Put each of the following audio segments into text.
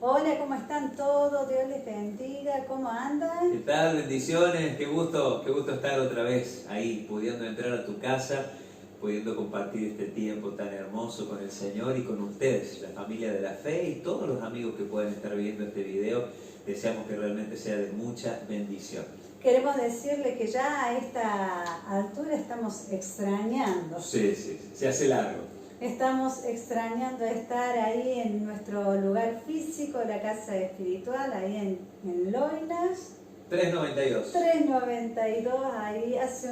Hola, ¿cómo están todos? Dios les bendiga, ¿cómo andan? ¿Qué tal? Bendiciones, qué gusto estar otra vez ahí, pudiendo entrar a tu casa, pudiendo compartir este tiempo tan hermoso con el Señor y con ustedes, la familia de la fe y todos los amigos que pueden estar viendo este video. Deseamos que realmente sea de mucha bendición. Queremos decirle que ya a esta altura estamos extrañando. Sí, se hace largo. Estamos extrañando estar ahí en nuestro lugar físico, la casa espiritual, ahí en Loinas. 392. 392, ahí hace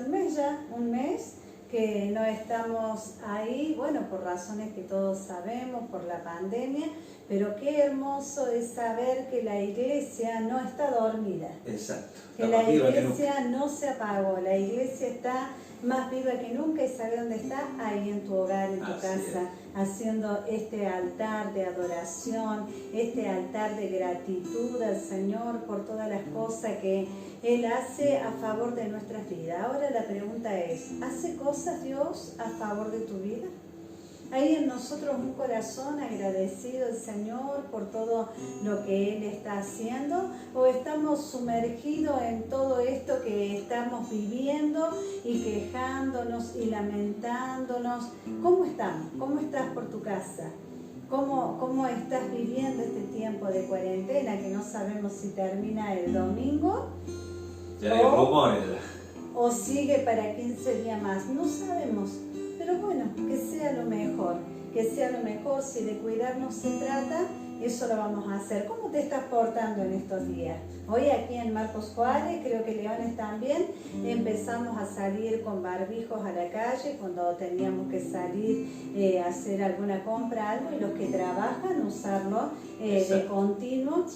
un mes que no estamos ahí, bueno, por razones que todos sabemos, por la pandemia, pero qué hermoso es saber que la iglesia no está dormida. Exacto. Que la iglesia no se apagó, la iglesia está más viva que nunca y sabe dónde está, ahí en tu hogar, en tu casa, haciendo este altar de adoración, este altar de gratitud al Señor por todas las cosas que Él hace a favor de nuestras vidas. Ahora la pregunta es, ¿hace cosas Dios a favor de tu vida? Hay en nosotros un corazón agradecido al Señor por todo lo que Él está haciendo, o estamos sumergidos en todo esto que estamos viviendo y quejándonos y lamentándonos. ¿Cómo estamos? ¿Cómo estás por tu casa? ¿Cómo estás viviendo este tiempo de cuarentena que no sabemos si termina el domingo? Ya hay rumores. O sigue para 15 días más. No sabemos. Pero bueno, que sea lo mejor, si de cuidarnos se trata, eso lo vamos a hacer. ¿Cómo te estás portando en estos días? Hoy aquí en Marcos Juárez, creo que Leones también, empezamos a salir con barbijos a la calle cuando teníamos que salir a hacer alguna compra, algo, y los que trabajan usarlo de continuo,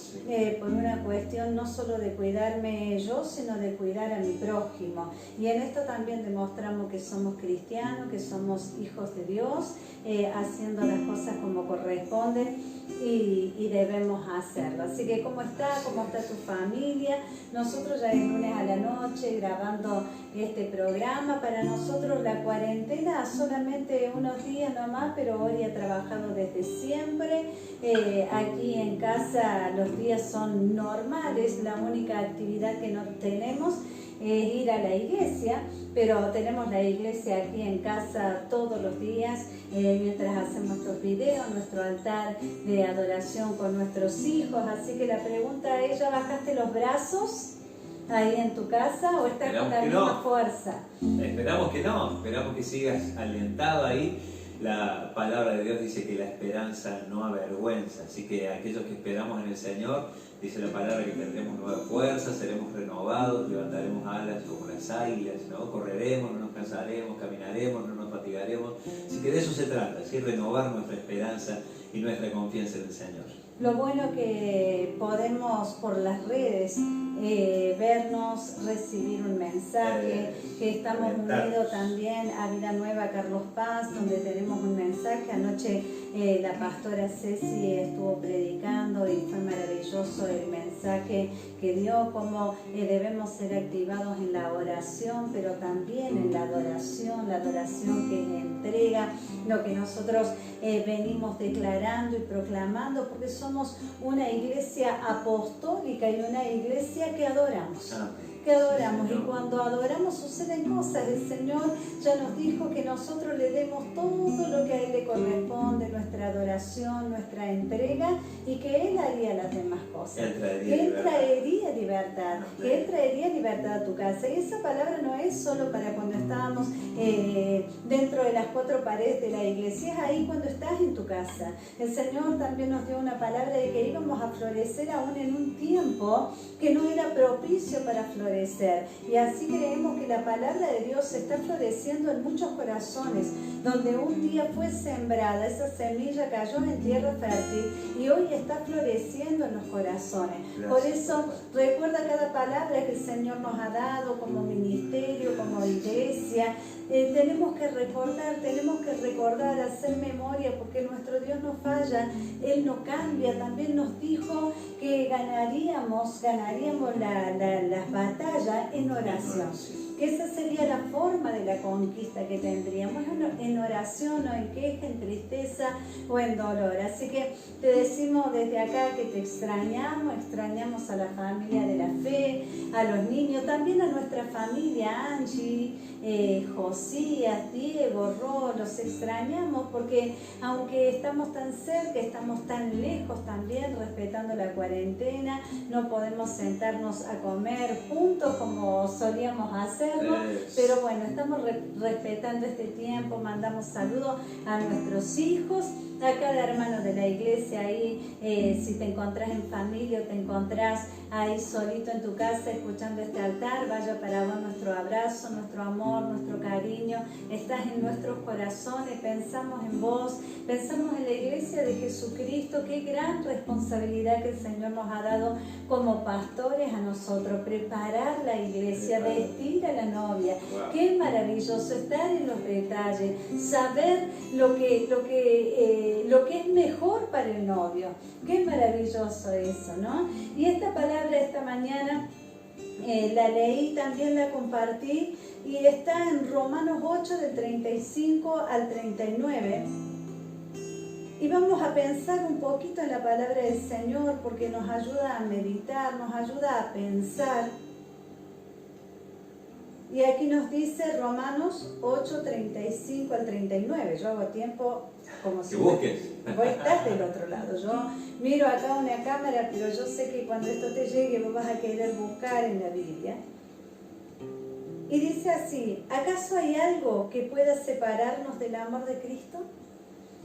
por una cuestión no solo de cuidarme yo, sino de cuidar a mi prójimo. Y en esto también demostramos que somos cristianos, que somos hijos de Dios, haciendo las cosas como corresponden y debemos hacerlo. Así que ¿cómo está tu familia? Nosotros ya el lunes a la noche grabando este programa. Para nosotros la cuarentena solamente unos días nomás, pero hoy ha trabajado desde siempre. Aquí en casa los días son normales, la única actividad que no tenemos es ir a la iglesia, pero tenemos la iglesia aquí en casa todos los días, mientras hacemos nuestros videos, nuestro altar de adoración con nuestros hijos. Así que la pregunta es, ¿ya bajaste los brazos ahí en tu casa o estás con la misma fuerza? Esperamos que sigas alentado ahí. La palabra de Dios dice que la esperanza no avergüenza, así que aquellos que esperamos en el Señor, dice la palabra que tendremos nueva fuerza, seremos renovados, levantaremos alas como las águilas, ¿no? Correremos, no nos cansaremos, caminaremos, no nos fatigaremos. Así que de eso se trata, ¿sí? Renovar nuestra esperanza y nuestra confianza en el Señor. Lo bueno que podemos por las redes vernos, recibir un mensaje, que estamos unidos también a Vida Nueva Carlos Paz, donde tenemos un mensaje. Anoche la pastora Ceci estuvo predicando y fue maravilloso el mensaje que dio, cómo debemos ser activados en la oración, pero también en la adoración que es entrega, lo que nosotros venimos declarando y proclamando, porque somos una iglesia apostólica y una iglesia que adoramos. Y cuando adoramos suceden cosas. El Señor ya nos dijo que nosotros le demos todo lo que a Él le corresponde, nuestra adoración, nuestra entrega, y que Él haría las demás cosas. Que Él traería libertad, que Él traería libertad a tu casa. Y esa palabra no es solo para cuando estábamos dentro de las cuatro paredes de la iglesia, es ahí cuando estás en tu casa. El Señor también nos dio una palabra de que íbamos a florecer aún en un tiempo que no era propicio para florecer. Y así creemos que la palabra de Dios está floreciendo en muchos corazones, donde un día fue sembrada, esa semilla cayó en tierra fértil y hoy está floreciendo en los corazones. Por eso recuerda cada palabra que el Señor nos ha dado como ministerio, como iglesia. Tenemos que recordar, hacer memoria, porque nuestro Dios no falla, Él no cambia. También nos dijo que ganaríamos las batallas en oración. que esa sería la forma de la conquista que tendríamos, en oración o en queja, en tristeza o en dolor. Así que te decimos desde acá que te extrañamos a la familia de la fe, a los niños, también a nuestra familia, Angie, Josías, Diego, Ro, los extrañamos porque aunque estamos tan cerca, estamos tan lejos también, respetando la cuarentena, no podemos sentarnos a comer juntos como solíamos hacerlo, pero bueno, estamos respetando este tiempo, mandamos saludos a nuestros hijos, a cada hermano de la iglesia ahí, si te encontrás en familia o te encontrás ahí solito en tu casa escuchando este altar, vaya para vos nuestro abrazo, nuestro amor, nuestro cariño, estás en nuestros corazones, pensamos en vos, pensamos en la iglesia de Jesucristo, qué gran responsabilidad que el Señor nos ha dado como pastores a nosotros, preparar la iglesia, vestir a la novia, qué maravilloso estar en los detalles, saber lo que es mejor para el novio, qué maravilloso eso, ¿no? Y esta palabra esta mañana la leí, también la compartí y está en Romanos 8 del 35 al 39 y vamos a pensar un poquito en la palabra del Señor porque nos ayuda a meditar, nos ayuda a pensar. Y aquí nos dice Romanos 8, 35 al 39. Yo hago tiempo como si vos estás del otro lado. Yo miro acá una cámara, pero yo sé que cuando esto te llegue vos vas a querer buscar en la Biblia. Y dice así, ¿acaso hay algo que pueda separarnos del amor de Cristo?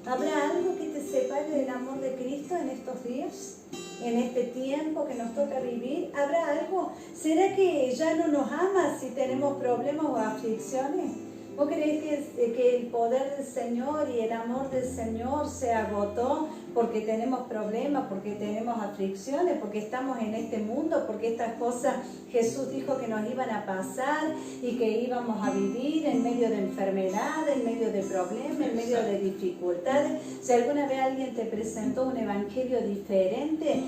¿Habrá algo que te separe del amor de Cristo en estos días? ¿En este tiempo que nos toca vivir? ¿Habrá algo? ¿Será que ya no nos ama si tenemos problemas o aflicciones? ¿Vos creés que el poder del Señor y el amor del Señor se agotó porque tenemos problemas, porque tenemos aflicciones, porque estamos en este mundo, porque estas cosas Jesús dijo que nos iban a pasar y que íbamos a vivir en medio de enfermedad, en medio de problemas, en medio de dificultades? Si alguna vez alguien te presentó un evangelio diferente,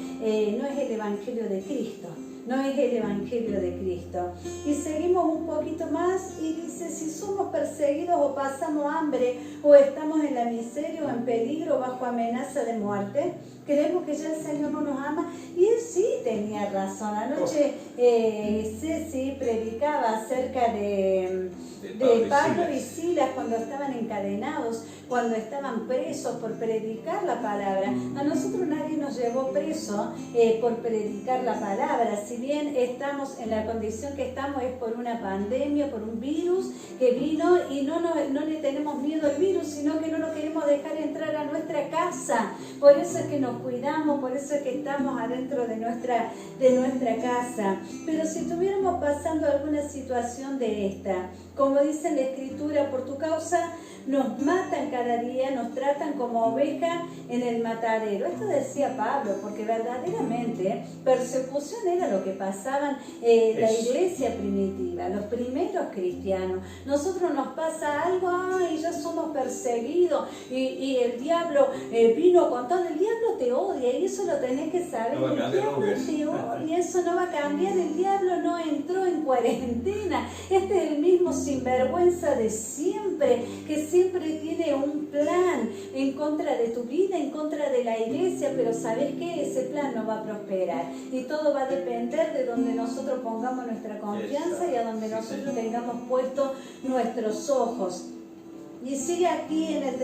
no es el evangelio de Cristo. No es el evangelio de Cristo. Y seguimos un poquito más y dice, si somos perseguidos o pasamos hambre o estamos en la miseria o en peligro bajo amenaza de muerte, creemos que ya el Señor no nos ama. Y él sí tenía razón. Anoche Ceci predicaba acerca de Pablo y Silas cuando estaban encadenados, cuando estaban presos por predicar la palabra. A nosotros nadie nos llevó preso por predicar la palabra. Si bien estamos en la condición que estamos es por una pandemia, por un virus que vino y no le tenemos miedo al virus, sino que no lo queremos dejar entrar a nuestra casa. Por eso es que nos cuidamos, por eso es que estamos adentro de nuestra casa. Pero si estuviéramos pasando alguna situación de esta, como dice la Escritura, por tu causa nos matan cada día, nos tratan como oveja en el matadero. Esto decía Pablo, porque verdaderamente persecución era lo que pasaban la iglesia primitiva, los primeros cristianos. Nosotros nos pasa algo, y ya somos perseguidos, y el diablo vino con todo. El diablo te odia, y eso lo tenés que saber. El diablo te odia, y eso no va a cambiar. El diablo no entró en cuarentena. Este es el mismo sinvergüenza de siempre, que siempre tiene un plan en contra de tu vida, en contra de la iglesia, pero ¿sabes qué? Ese plan no va a prosperar y todo va a depender de donde nosotros pongamos nuestra confianza y a donde nosotros tengamos puestos nuestros ojos. Y sigue aquí en el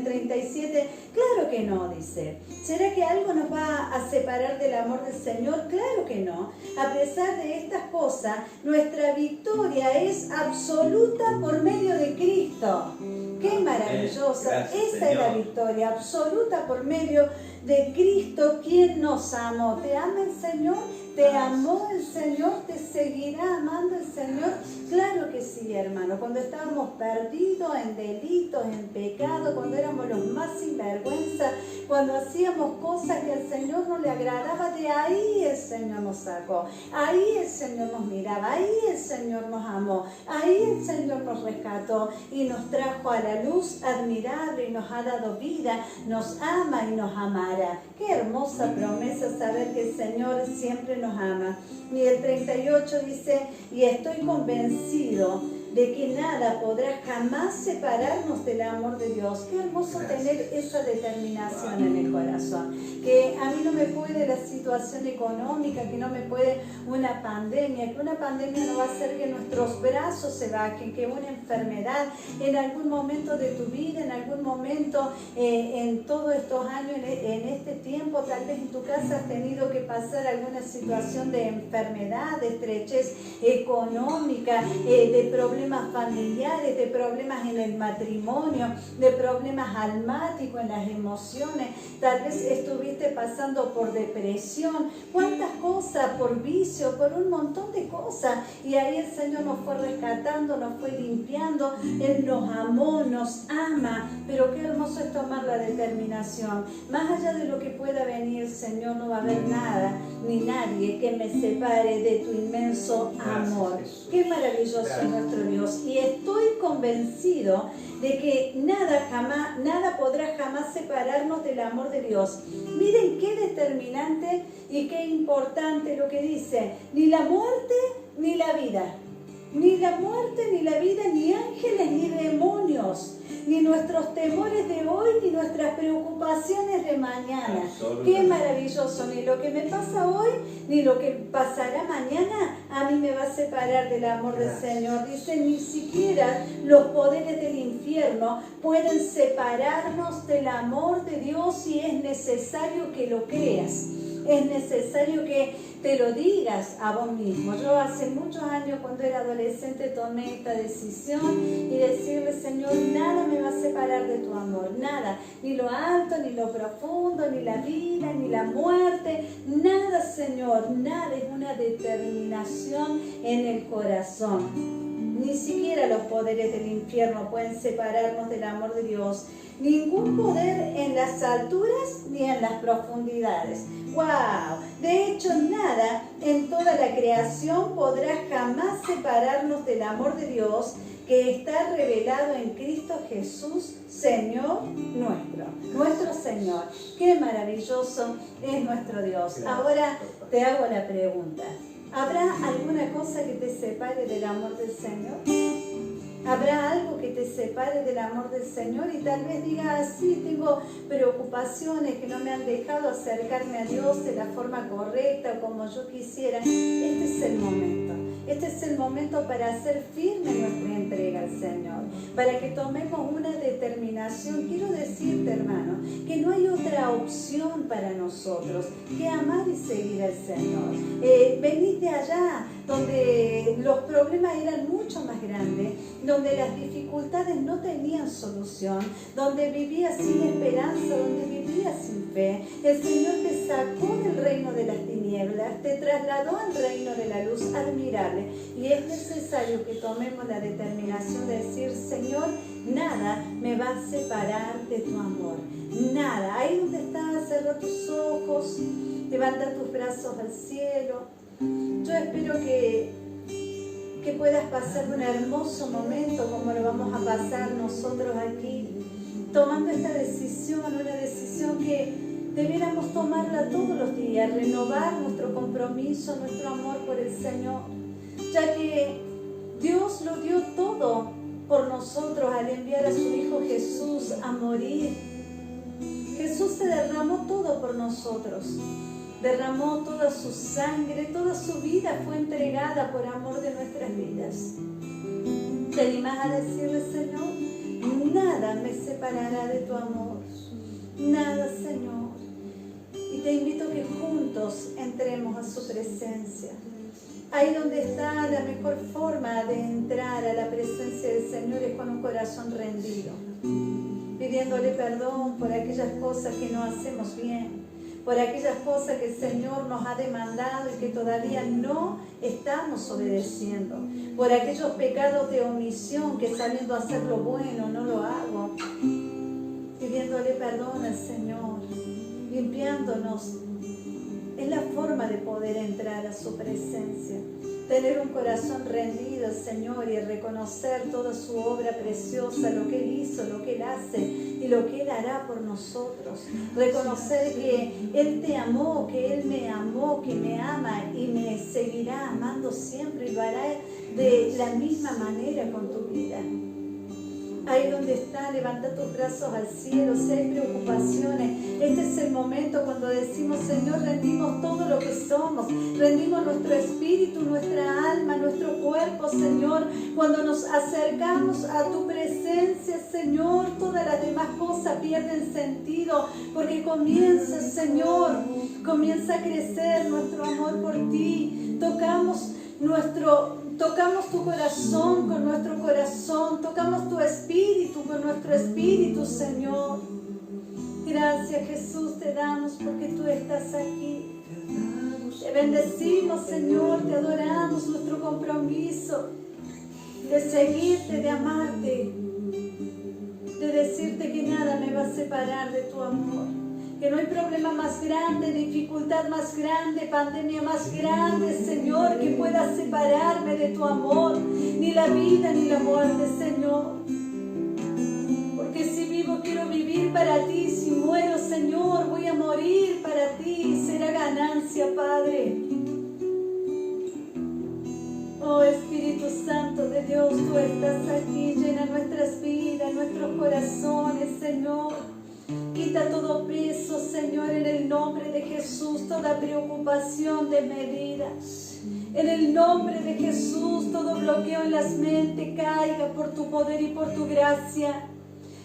37, claro que no, dice. ¿Será que algo nos va a separar del amor del Señor? Claro que no. A pesar de estas cosas, nuestra victoria es absoluta por medio de Cristo. ¡Qué maravillosa! Gracias, esa es la victoria absoluta por medio de Cristo, quien nos amó. ¿Te ama el Señor? ¿Te amó el Señor? ¿Te seguirá amando el Señor? Claro que sí, hermano. Cuando estábamos perdidos en delitos, en pecado, cuando éramos los más sinvergüenza, cuando hacíamos cosas que al Señor no le agradaba, de ahí el Señor nos sacó. Ahí el Señor nos miraba, ahí el Señor nos amó, ahí el Señor nos rescató y nos trajo a la la luz admirable y nos ha dado vida, nos ama y nos amará. Qué hermosa promesa saber que el Señor siempre nos ama. Y el 38 dice, y estoy convencido de que nada podrá jamás separarnos del amor de Dios. Qué hermoso tener esa determinación en el corazón. Que a mí no me puede la situación económica, que no me puede una pandemia, que una pandemia no va a hacer que nuestros brazos se bajen, que una enfermedad en algún momento de tu vida, en algún momento en todos estos años, en este tiempo, tal vez en tu casa has tenido que pasar alguna situación de enfermedad, de estrechez económica, de problemas familiares, de problemas en el matrimonio, de problemas almáticos en las emociones. Tal vez estuviste pasando por depresión, cuántas cosas, por vicio, por un montón de cosas. Y ahí el Señor nos fue rescatando, nos fue limpiando. Él nos amó, nos ama. Pero qué hermoso es tomar la determinación. Más allá de lo que pueda venir, Señor, no va a haber nada ni nadie que me separe de tu inmenso amor. Qué maravilloso es nuestro Dios. Y estoy convencido de que nada podrá jamás separarnos del amor de Dios. Miren qué determinante y qué importante lo que dice. Ni la muerte ni la vida. Ni la muerte ni la vida, ni ángeles ni demonios, ni nuestros temores de hoy, ni nuestras preocupaciones de mañana. Qué maravilloso, ni lo que me pasa hoy, ni lo que pasará mañana, a mí me va a separar del amor del Señor. Dice, ni siquiera los poderes del infierno pueden separarnos del amor de Dios si es necesario que lo creas. Es necesario que te lo digas a vos mismo. Yo hace muchos años, cuando era adolescente, tomé esta decisión y decirle, Señor, nada me va a separar de tu amor, nada, ni lo alto, ni lo profundo, ni la vida, ni la muerte, nada, Señor, nada. Es una determinación en el corazón. Ni siquiera los poderes del infierno pueden separarnos del amor de Dios. Ningún poder en las alturas ni en las profundidades. ¡Wow! De hecho, nada en toda la creación podrá jamás separarnos del amor de Dios que está revelado en Cristo Jesús, Señor nuestro Señor. ¡Qué maravilloso es nuestro Dios! Ahora te hago la pregunta. ¿Habrá alguna cosa que te separe del amor del Señor? ¿Habrá algo que te separe del amor del Señor? Y tal vez digas, sí, tengo preocupaciones que no me han dejado acercarme a Dios de la forma correcta, como yo quisiera. Este es el momento. Este es el momento para hacer firme nuestra entrega al Señor, para que tomemos una determinación. Quiero decirte, hermano, que no hay otra opción para nosotros que amar y seguir al Señor. Venid de allá, donde los problemas eran mucho más grandes, donde las dificultades no tenían solución, donde vivías sin esperanza, donde vivías sin fe. El Señor te sacó del reino de las tinieblas, te trasladó al reino de la luz admirable. Y es necesario que tomemos la determinación de decir, Señor, nada me va a separar de tu amor. Nada. Ahí donde estás, cierra tus ojos, levanta tus brazos al cielo. Yo espero que puedas pasar un hermoso momento como lo vamos a pasar nosotros aquí, tomando esta decisión, una decisión que debiéramos tomarla todos los días, renovar nuestro compromiso, nuestro amor por el Señor, ya que Dios lo dio todo por nosotros al enviar a su Hijo Jesús a morir. Jesús se derramó todo por nosotros. Derramó toda su sangre, toda su vida fue entregada por amor de nuestras vidas. ¿Te animás a decirle, Señor? Nada me separará de tu amor. Nada, Señor. Y te invito a que juntos entremos a su presencia. Ahí donde está la mejor forma de entrar a la presencia del Señor es con un corazón rendido, pidiéndole perdón por aquellas cosas que no hacemos bien, por aquellas cosas que el Señor nos ha demandado y que todavía no estamos obedeciendo, por aquellos pecados de omisión que sabiendo hacer lo bueno no lo hago, pidiéndole perdón al Señor, limpiándonos. Es la forma de poder entrar a su presencia. Tener un corazón rendido, Señor, y reconocer toda su obra preciosa, lo que Él hizo, lo que Él hace y lo que Él hará por nosotros. Reconocer que Él te amó, que Él me amó, que me ama y me seguirá amando siempre y lo hará de la misma manera con tu vida. Ahí donde está, levanta tus brazos al cielo. Si hay preocupaciones, este es el momento cuando decimos: Señor, rendimos todo lo que somos, rendimos nuestro espíritu, nuestra alma, nuestro cuerpo, Señor. Cuando nos acercamos a tu presencia, Señor, todas las demás cosas pierden sentido, porque comienza, Señor, comienza a crecer nuestro amor por ti. Tocamos tu corazón con nuestro corazón, tocamos tu espíritu con nuestro espíritu, Señor. Gracias, Jesús, te damos porque tú estás aquí. Te bendecimos, Señor, te adoramos, nuestro compromiso de seguirte, de amarte, de decirte que nada me va a separar de tu amor. Que no hay problema más grande, dificultad más grande, pandemia más grande, Señor, que pueda separarme de tu amor, ni la vida ni la muerte, Señor. Porque si vivo quiero vivir para ti, si muero, Señor, voy a morir para ti, será ganancia, Padre. Oh Espíritu Santo de Dios, tú estás aquí, llena nuestras vidas, nuestros corazones, Señor. Quita todo peso, Señor, en el nombre de Jesús, toda preocupación desmedida. En el nombre de Jesús, todo bloqueo en las mentes caiga por tu poder y por tu gracia.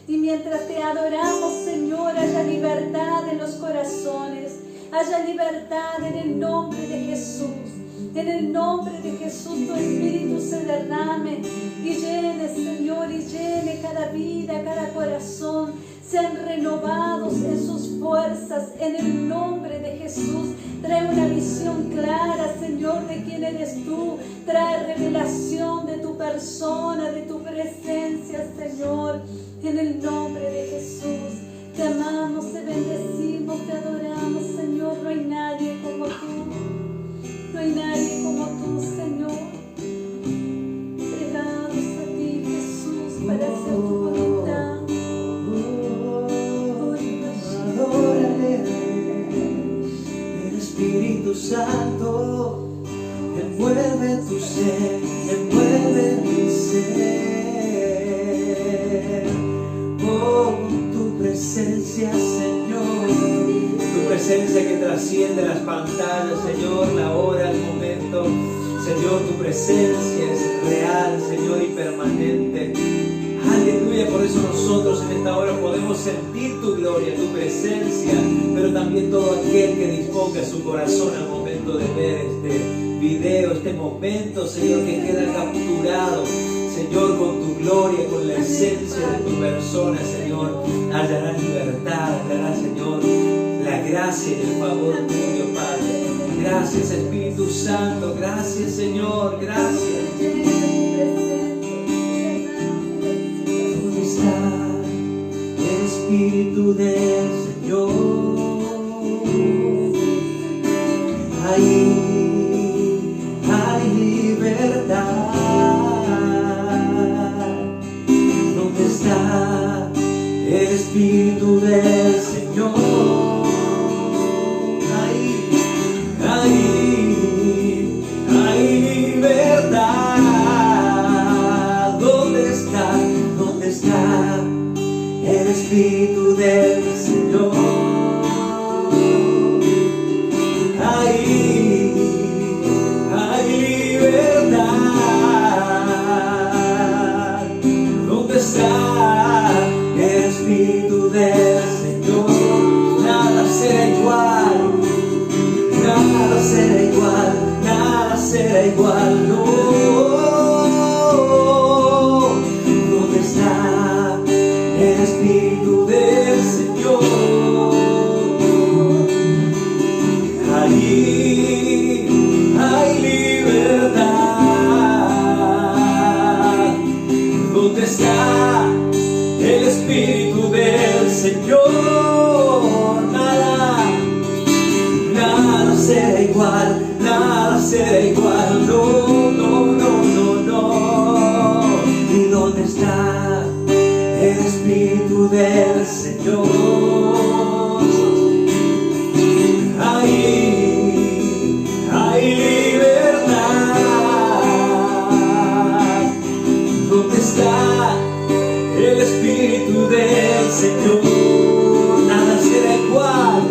Y mientras te adoramos, Señor, haya libertad en los corazones, haya libertad en el nombre de Jesús. En el nombre de Jesús, tu Espíritu se derrame y llene, Señor, y llene cada vida, cada corazón. Sean renovados en sus fuerzas, en el nombre de Jesús. Trae una visión clara, Señor, de quién eres tú. Trae revelación de tu persona, de tu presencia, Señor, en el nombre de Jesús. Te amamos, te bendecimos, te adoramos, Señor. No hay nadie como tú. No hay nadie como tú, Señor. Entregados a ti, Jesús, para hacer tu voluntad. El Espíritu Santo envuelve tu ser, envuelve mi ser. Oh, tu presencia, Señor, Tu presencia que trasciende las pantallas, Señor, la hora, el momento. Señor, tu presencia es real, Señor, y permanente. Aleluya, por eso nosotros en esta hora podemos sentir tu gloria, tu presencia, pero también todo aquel que disponga su corazón al momento de ver este video, este momento, Señor, que queda capturado, Señor, con tu gloria, con la esencia de tu persona, Señor, hallará libertad, hallará, Señor, la gracia y el favor tuyo, Padre. Gracias, Espíritu Santo, gracias, Señor, gracias. el Espíritu del Señor. Ahí hay libertad. ¿Dónde está el Espíritu del Señor? Ahí hay libertad. ¿Dónde está? ¿Dónde está el Espíritu del Señor? Ahí hay libertad. ¿Dónde está el Espíritu del Señor? Nada será igual. Nada será igual, nada será igual, no. ¿Dónde está el Espíritu del Señor? será igual, no, no, no, no, no. ¿Y dónde está el Espíritu del Señor? Ahí hay libertad. ¿Dónde está el Espíritu del Señor? Nada será igual,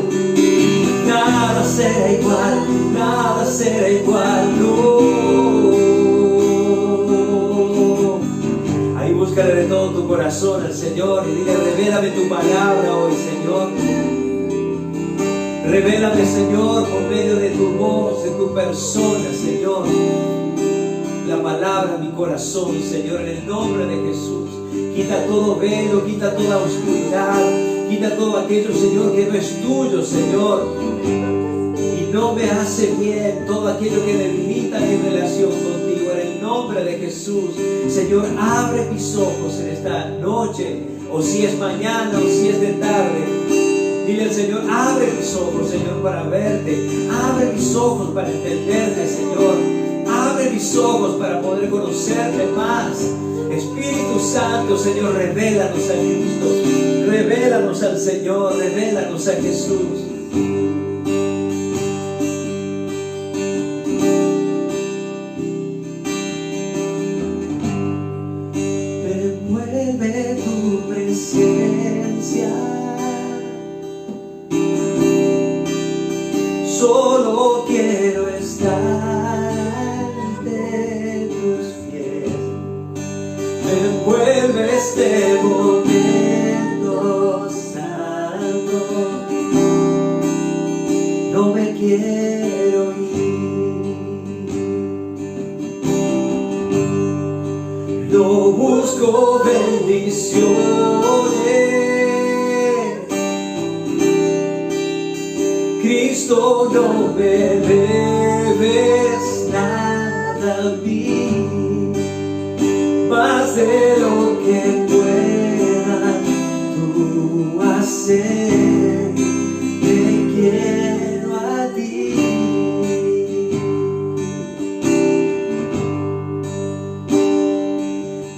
nada será igual, nada será igual, no. Ahí búscale de todo tu corazón al Señor y dile: revélame tu palabra hoy, Señor. Revélame, Señor, por medio de tu voz, de tu persona, Señor, la palabra en mi corazón, Señor, en el nombre de Jesús. Quita todo velo, quita toda oscuridad, quita todo aquello, Señor, que no es tuyo, Señor, y no me hace bien, todo aquello que debilita mi relación contigo, en el nombre de Jesús. Señor, abre mis ojos en esta noche, o si es mañana, o si es de tarde. Dile al Señor: abre mis ojos, Señor, para verte. Abre mis ojos para entenderte, Señor. Abre mis ojos para poder conocerte más. Espíritu Santo, Señor, revélanos a Cristo. Revélanos al Señor, revélanos a Jesús. Me envuelve tu presencia. Solo quiero estar ante tus pies. Me envuelve este momento santo. No me quiero ir. No busco bendiciones. Cristo, no me debes nada a mí, más de lo que puedas tú hacer. Te quiero a ti.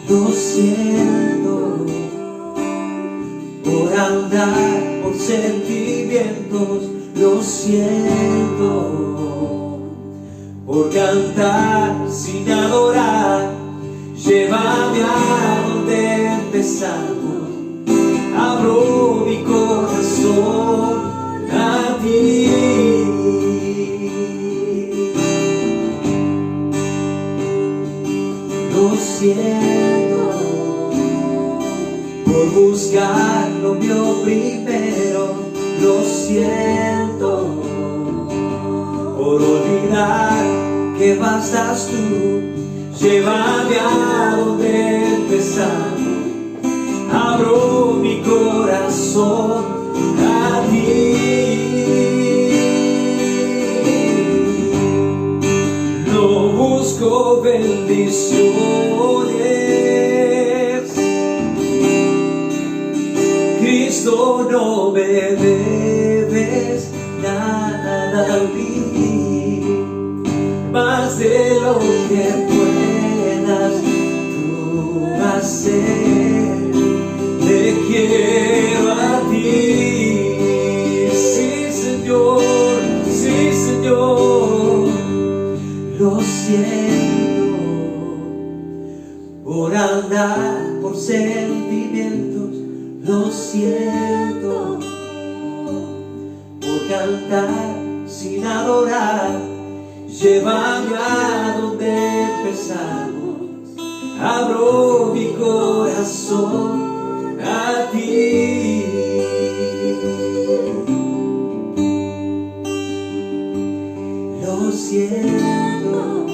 Lo siento por andar por sentimientos. Lo siento por cantar sin adorar. Llévame a donde empezamos. Abro mi corazón a ti. Lo siento por buscar lo mío primero. Lo siento por olvidar que bastas tú. Llévame a donde empezamos. Abro mi corazón a ti. No busco bendiciones. Cristo, no me debes nada a mí, más de lo que puedas tú hacer. Te quiero a ti. Sí, Señor, sí, Señor. Lo siento por andar por sentimientos. Lo siento por cantar sin adorar. Llévame a donde empezamos. Abro mi corazón a ti. Lo siento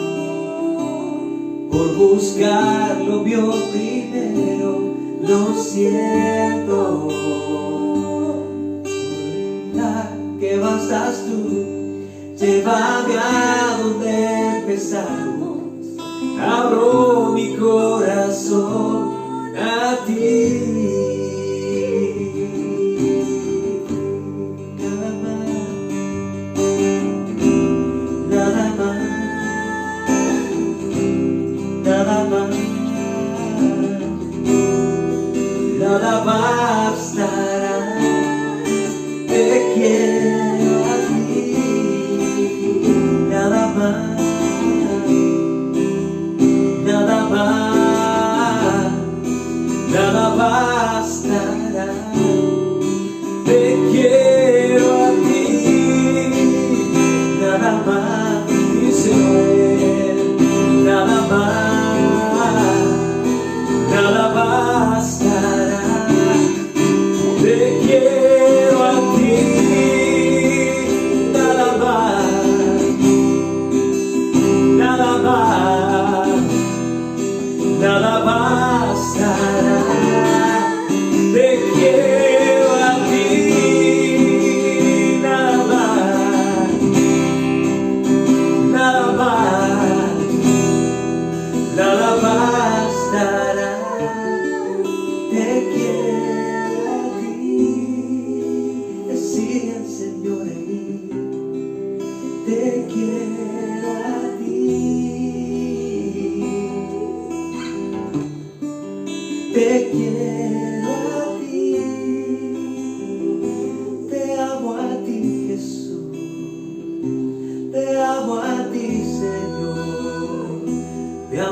por buscar lo mío primero. Lo siento que bastas tú. Llévame a donde empezamos. Abro mi corazón a ti. Nada más, nada más.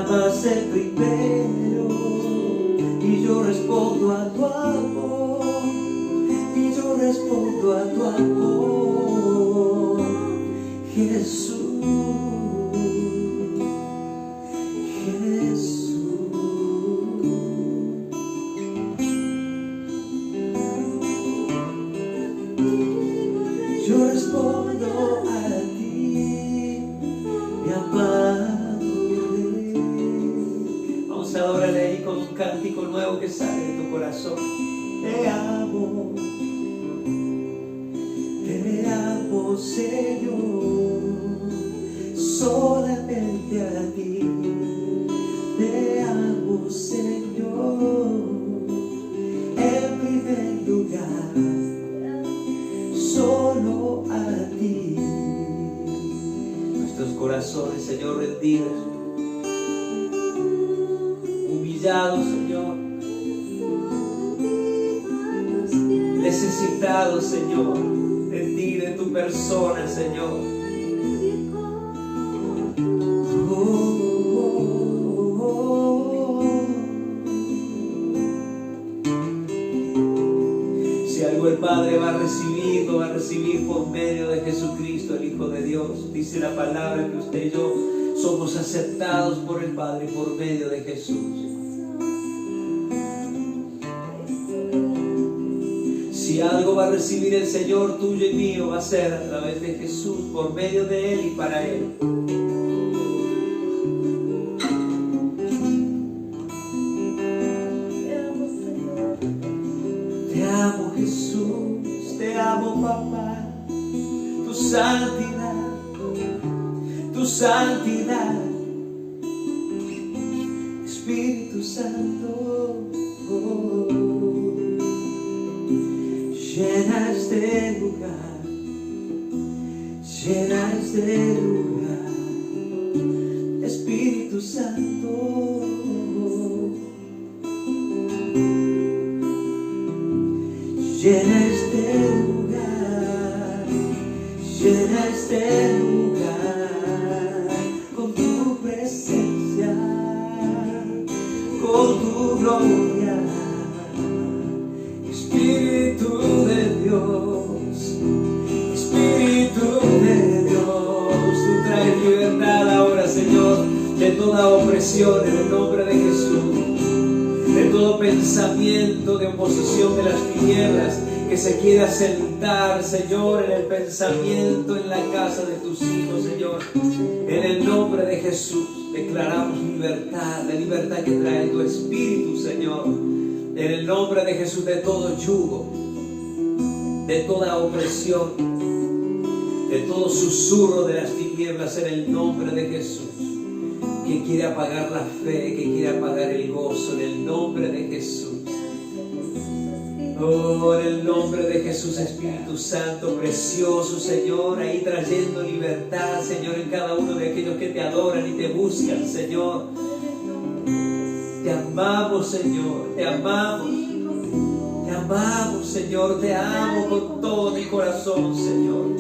amas el primero, y yo respondo a tu amor, y yo respondo a tu amor, Jesús, Jesús. Yo respondo a ti, mi amado Rey. Vamos a adorarle ahí con un cántico nuevo que sale de tu corazón. Te amo, Señor, solamente a ti. Te amo, Señor, en primer lugar, solo a ti. Nuestros corazones, Señor, rendidos, humillados, Señor, necesitados, Señor, de ti, de tu persona, Señor. Si algo el Padre va a recibir, lo va a recibir por medio de Jesucristo, el Hijo de Dios. Dice la palabra que usted y yo somos aceptados por el Padre por medio de Jesús. Si algo va a recibir el Señor tuyo y mío, va a ser a través de Jesús, por medio de Él y para Él. Te amo, Jesús, te amo, papá. Tu santidad, Espíritu Santo, llena este lugar, Espíritu Santo. Llena este lugar con tu presencia, con tu gloria. Espíritu de Dios, tú traes libertad ahora, Señor, de toda opresión en el nombre de Jesús, de todo pensamiento de oposición de las tinieblas que se quiera sentar, Señor, en el pensamiento en la casa de tus hijos, Señor. En el nombre de Jesús declaramos libertad, la libertad que trae tu Espíritu, Señor. En el nombre de Jesús, de todo yugo, de toda opresión, de todo susurro de las tinieblas, en el nombre de Jesús, que quiere apagar la fe, que quiere apagar el gozo, en el nombre de Jesús. Oh, en el nombre de Jesús, Espíritu Santo, precioso, Señor, ahí trayendo libertad, Señor, en cada uno de aquellos que te adoran y te buscan, Señor. Te amamos, Señor, te amamos, Señor, te amo con todo mi corazón, Señor.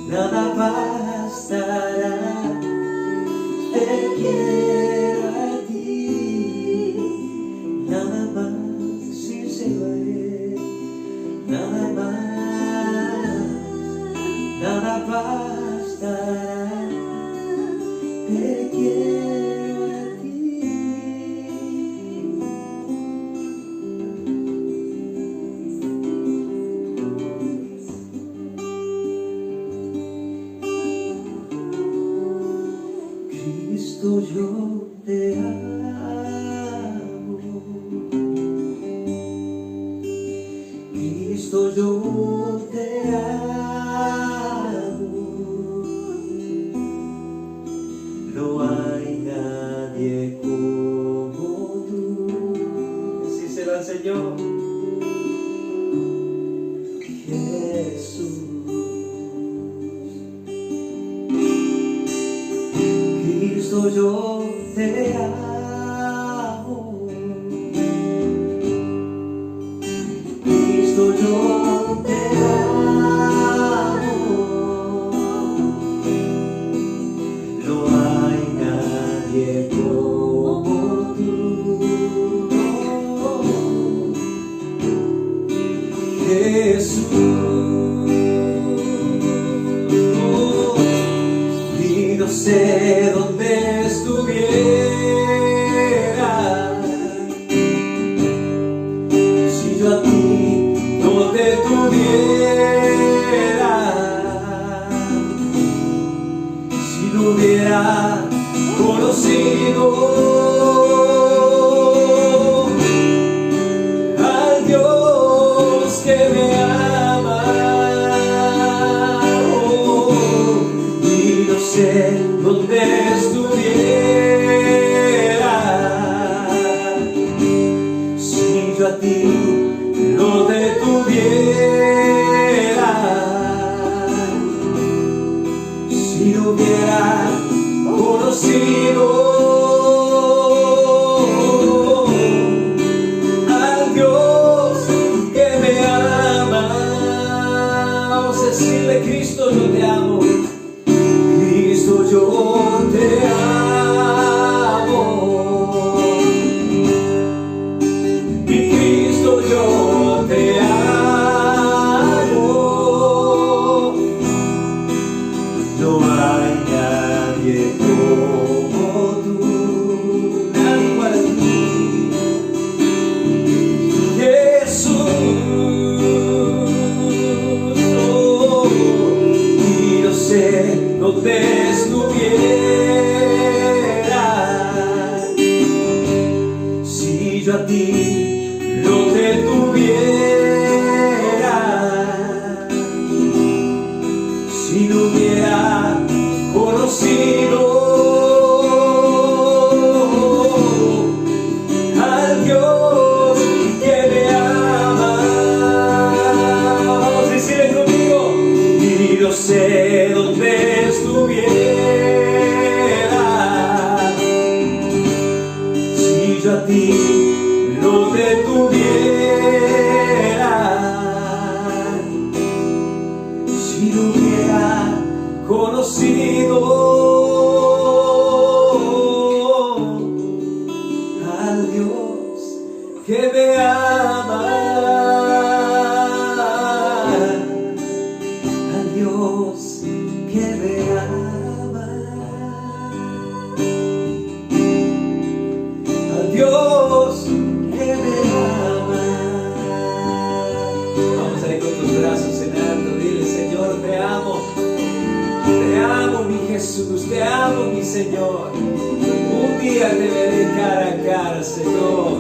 Nada bastará, te quiero a ti, nada más, sí, Señor, nada bastará, te quiero a ti. Yo te amo, Cristo, yo te amo, no hay nadie como tú. Así será, Señor. Cristo, yo te amo. Cristo, yo te amo. No hay nadie como tú, Jesús. Y no sé dónde estuviera si yo a ti no te tuviera, si no hubiera conocido al Dios que me ama. Y no sé dónde estuviera si yo a ti no te tuviera, si no hubiera conocido al Dios que me ama. Vamos a decirle: Cristo, yo te amo. Cristo, yo te amo. Y Cristo, yo te amo. No hay nadie como tú, nadie igual a ti, Jesús. Oh, y no sé dónde estuviera si yo a ti no te tuviera, si no hubiera conocido al Dios que me ama. Vamos a decirle conmigo: y no sé dónde estuviera si yo a ti no te tuviera, si no hubiera conocido al Dios que me ama, al Dios que me ama, al Dios que me ama. Vamos a ir con tus brazos en alto. Dile: Señor, te amo. Te amo, mi Jesús, te amo, mi Señor. Un día te veré cara a cara, Señor.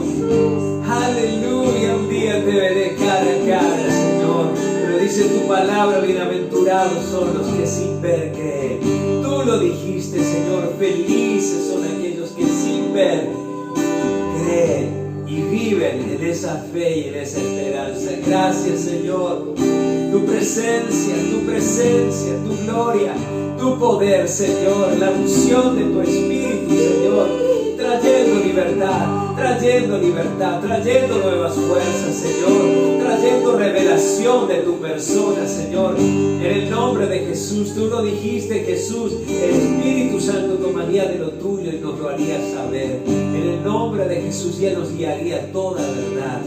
Aleluya, un día te veré cara a cara, Señor. Pero dice tu palabra: bienaventurados son los que sin ver creen. Tú lo dijiste, Señor. Felices son aquellos que sin ver creen y viven en esa fe y en esa esperanza. Gracias, Señor. Tu presencia, tu gloria, tu poder, Señor, la unción de tu Espíritu, Señor, trayendo libertad, trayendo nuevas fuerzas, Señor, trayendo revelación de tu persona, Señor. En el nombre de Jesús, tú lo dijiste, Jesús, el Espíritu Santo tomaría de lo tuyo y nos lo haría saber. En el nombre de Jesús, ya nos guiaría toda verdad.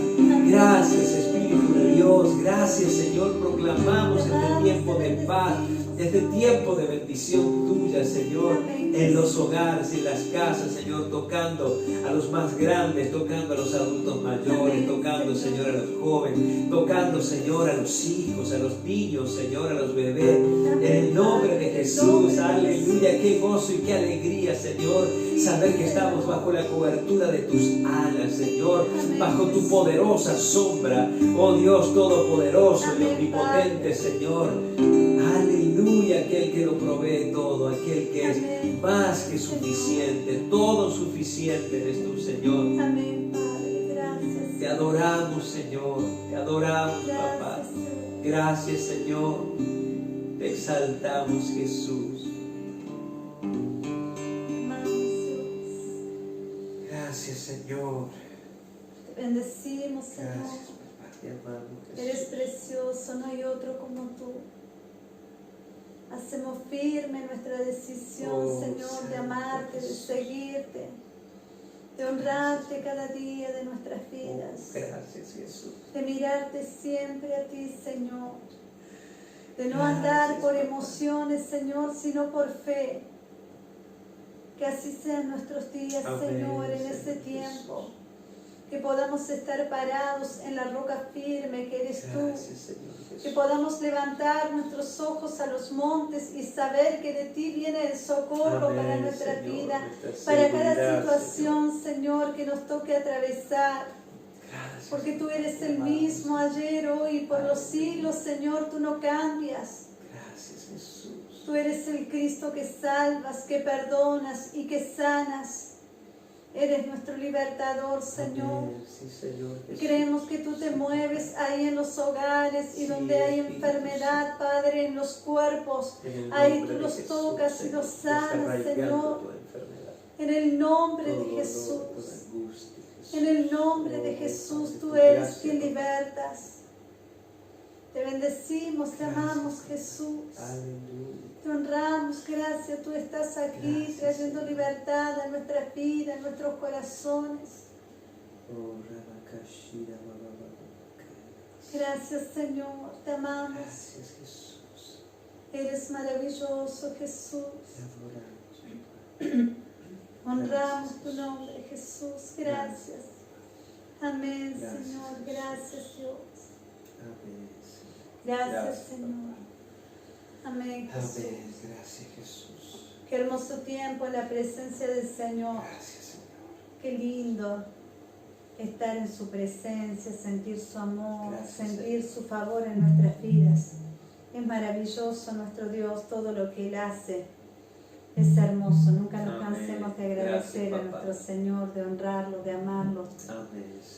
Gracias, Espíritu de Dios, gracias, Señor. Proclamamos este tiempo de paz, este tiempo de bendición tuya, Señor, en los hogares, en las casas, Señor, tocando a los más grandes, tocando a los adultos mayores, tocando, Señor, a los jóvenes, tocando, Señor, a los hijos, a los niños, Señor, a los bebés, en el nombre de Jesús. Aleluya, qué gozo y qué alegría, Señor, saber que estamos bajo la cobertura de tus alas, Señor, bajo tu poderosa sombra, oh Dios todopoderoso y omnipotente, Señor. Aleluya, aquel que lo provee todo, aquel que es más que suficiente, todo suficiente eres tú, Señor. Amén, Padre, gracias. Te adoramos, Señor, te adoramos, papá. Gracias, Señor, te exaltamos, Jesús. Amamos, Señor. Te bendecimos, Señor. Gracias, papá. Te amamos, Jesús. Eres precioso, no hay otro como tú. Hacemos firme nuestra decisión, Señor, de amarte, de seguirte, de honrarte cada día de nuestras vidas, Gracias, Jesús. de mirarte siempre a ti, Señor, de no andar por emociones, Señor, sino por fe. Que así sean nuestros días, Señor, en este tiempo. Que podamos estar parados en la roca firme que eres tú. Que podamos levantar nuestros ojos a los montes y saber que de ti viene el socorro para nuestra vida, para cada situación, Señor, que nos toque atravesar. Porque tú eres el mismo ayer, hoy y por los siglos, Señor, tú no cambias. Gracias, Jesús. Tú eres el Cristo que salvas, que perdonas y que sanas. Eres nuestro libertador, Señor. Sí, Señor y creemos que tú te mueves ahí en los hogares y donde hay enfermedad, Padre, en los cuerpos. Ahí tú los tocas y los sanas, Señor. En el nombre de Jesús. En el nombre de Jesús, tú eres quien libertas. Te bendecimos, te amamos, Jesús. Te honramos, gracias. Tú estás aquí trayendo libertad a nuestras vidas, a nuestros corazones. Gracias, Señor. Te amamos. Gracias, Jesús. Eres maravilloso, Jesús. Te adoramos. Honramos tu nombre, Jesús. Gracias. Amén, Señor. Gracias, Dios. Amén. Gracias, Señor. Amén, Jesús. Amén. Gracias, Jesús. Qué hermoso tiempo en la presencia del Señor. Gracias, Señor. Qué lindo estar en su presencia, sentir su amor, sentir su favor en nuestras vidas. Es maravilloso nuestro Dios, todo lo que Él hace. Es hermoso, nunca nos cansemos de agradecer a nuestro Señor, de honrarlo, de amarlo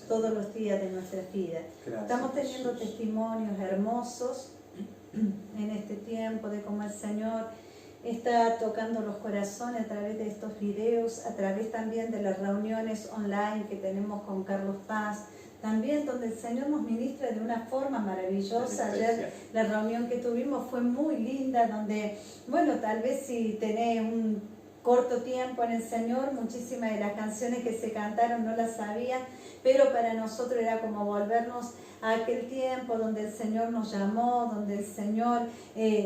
todos los días de nuestras vidas. Estamos teniendo testimonios hermosos en este tiempo de cómo el Señor está tocando los corazones a través de estos videos, a través también de las reuniones online que tenemos con Carlos Paz, también donde el Señor nos ministra de una forma maravillosa. Ayer la reunión que tuvimos fue muy linda, donde, bueno, tal vez si tenés un corto tiempo en el Señor, muchísimas de las canciones que se cantaron no las sabían, pero para nosotros era como volvernos a aquel tiempo donde el Señor nos llamó, donde el Señor,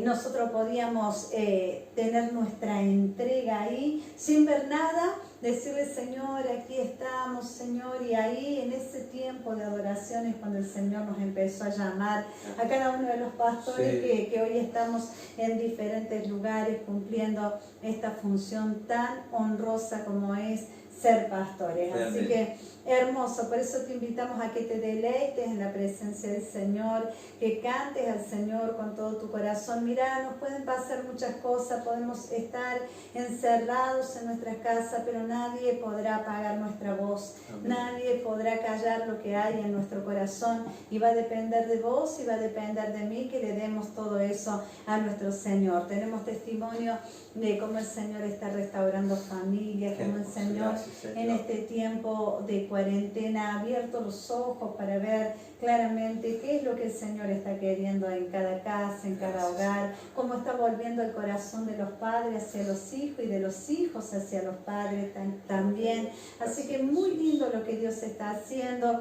nosotros podíamos tener nuestra entrega ahí, sin ver nada, decirle: Señor, aquí estamos, Señor. Y ahí en ese tiempo de adoración es cuando el Señor nos empezó a llamar a cada uno de los pastores que hoy estamos en diferentes lugares cumpliendo esta función tan honrosa como es ser pastores. Así que hermoso, por eso te invitamos a que te deleites en la presencia del Señor, que cantes al Señor con todo tu corazón. Mira, nos pueden pasar muchas cosas, podemos estar encerrados en nuestras casas, pero nadie podrá apagar nuestra voz. Amén. Nadie podrá callar lo que hay en nuestro corazón, y va a depender de vos y va a depender de mí que le demos todo eso a nuestro Señor. Tenemos testimonio de cómo el Señor está restaurando familias, cómo el Señor en este tiempo de cuarentena ha abierto los ojos para ver claramente qué es lo que el Señor está queriendo en cada casa, en cada hogar, cómo está volviendo el corazón de los padres hacia los hijos y de los hijos hacia los padres también. Así que muy lindo lo que Dios está haciendo,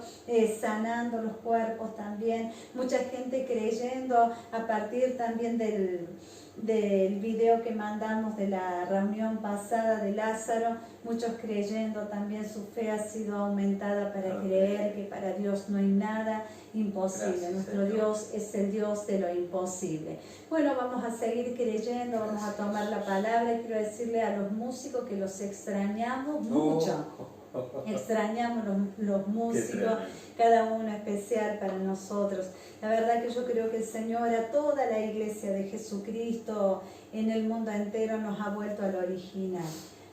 sanando los cuerpos también. Mucha gente creyendo a partir también del video que mandamos de la reunión pasada de Lázaro, muchos creyendo también, su fe ha sido aumentada para creer que para Dios no hay nada imposible. Gracias, nuestro Señor. Dios es el Dios de lo imposible. Bueno, vamos a seguir creyendo, vamos a tomar la palabra, y quiero decirle a los músicos que los extrañamos mucho. Extrañamos los músicos, cada uno especial para nosotros. La verdad que yo creo que el Señor a toda la iglesia de Jesucristo en el mundo entero nos ha vuelto al original.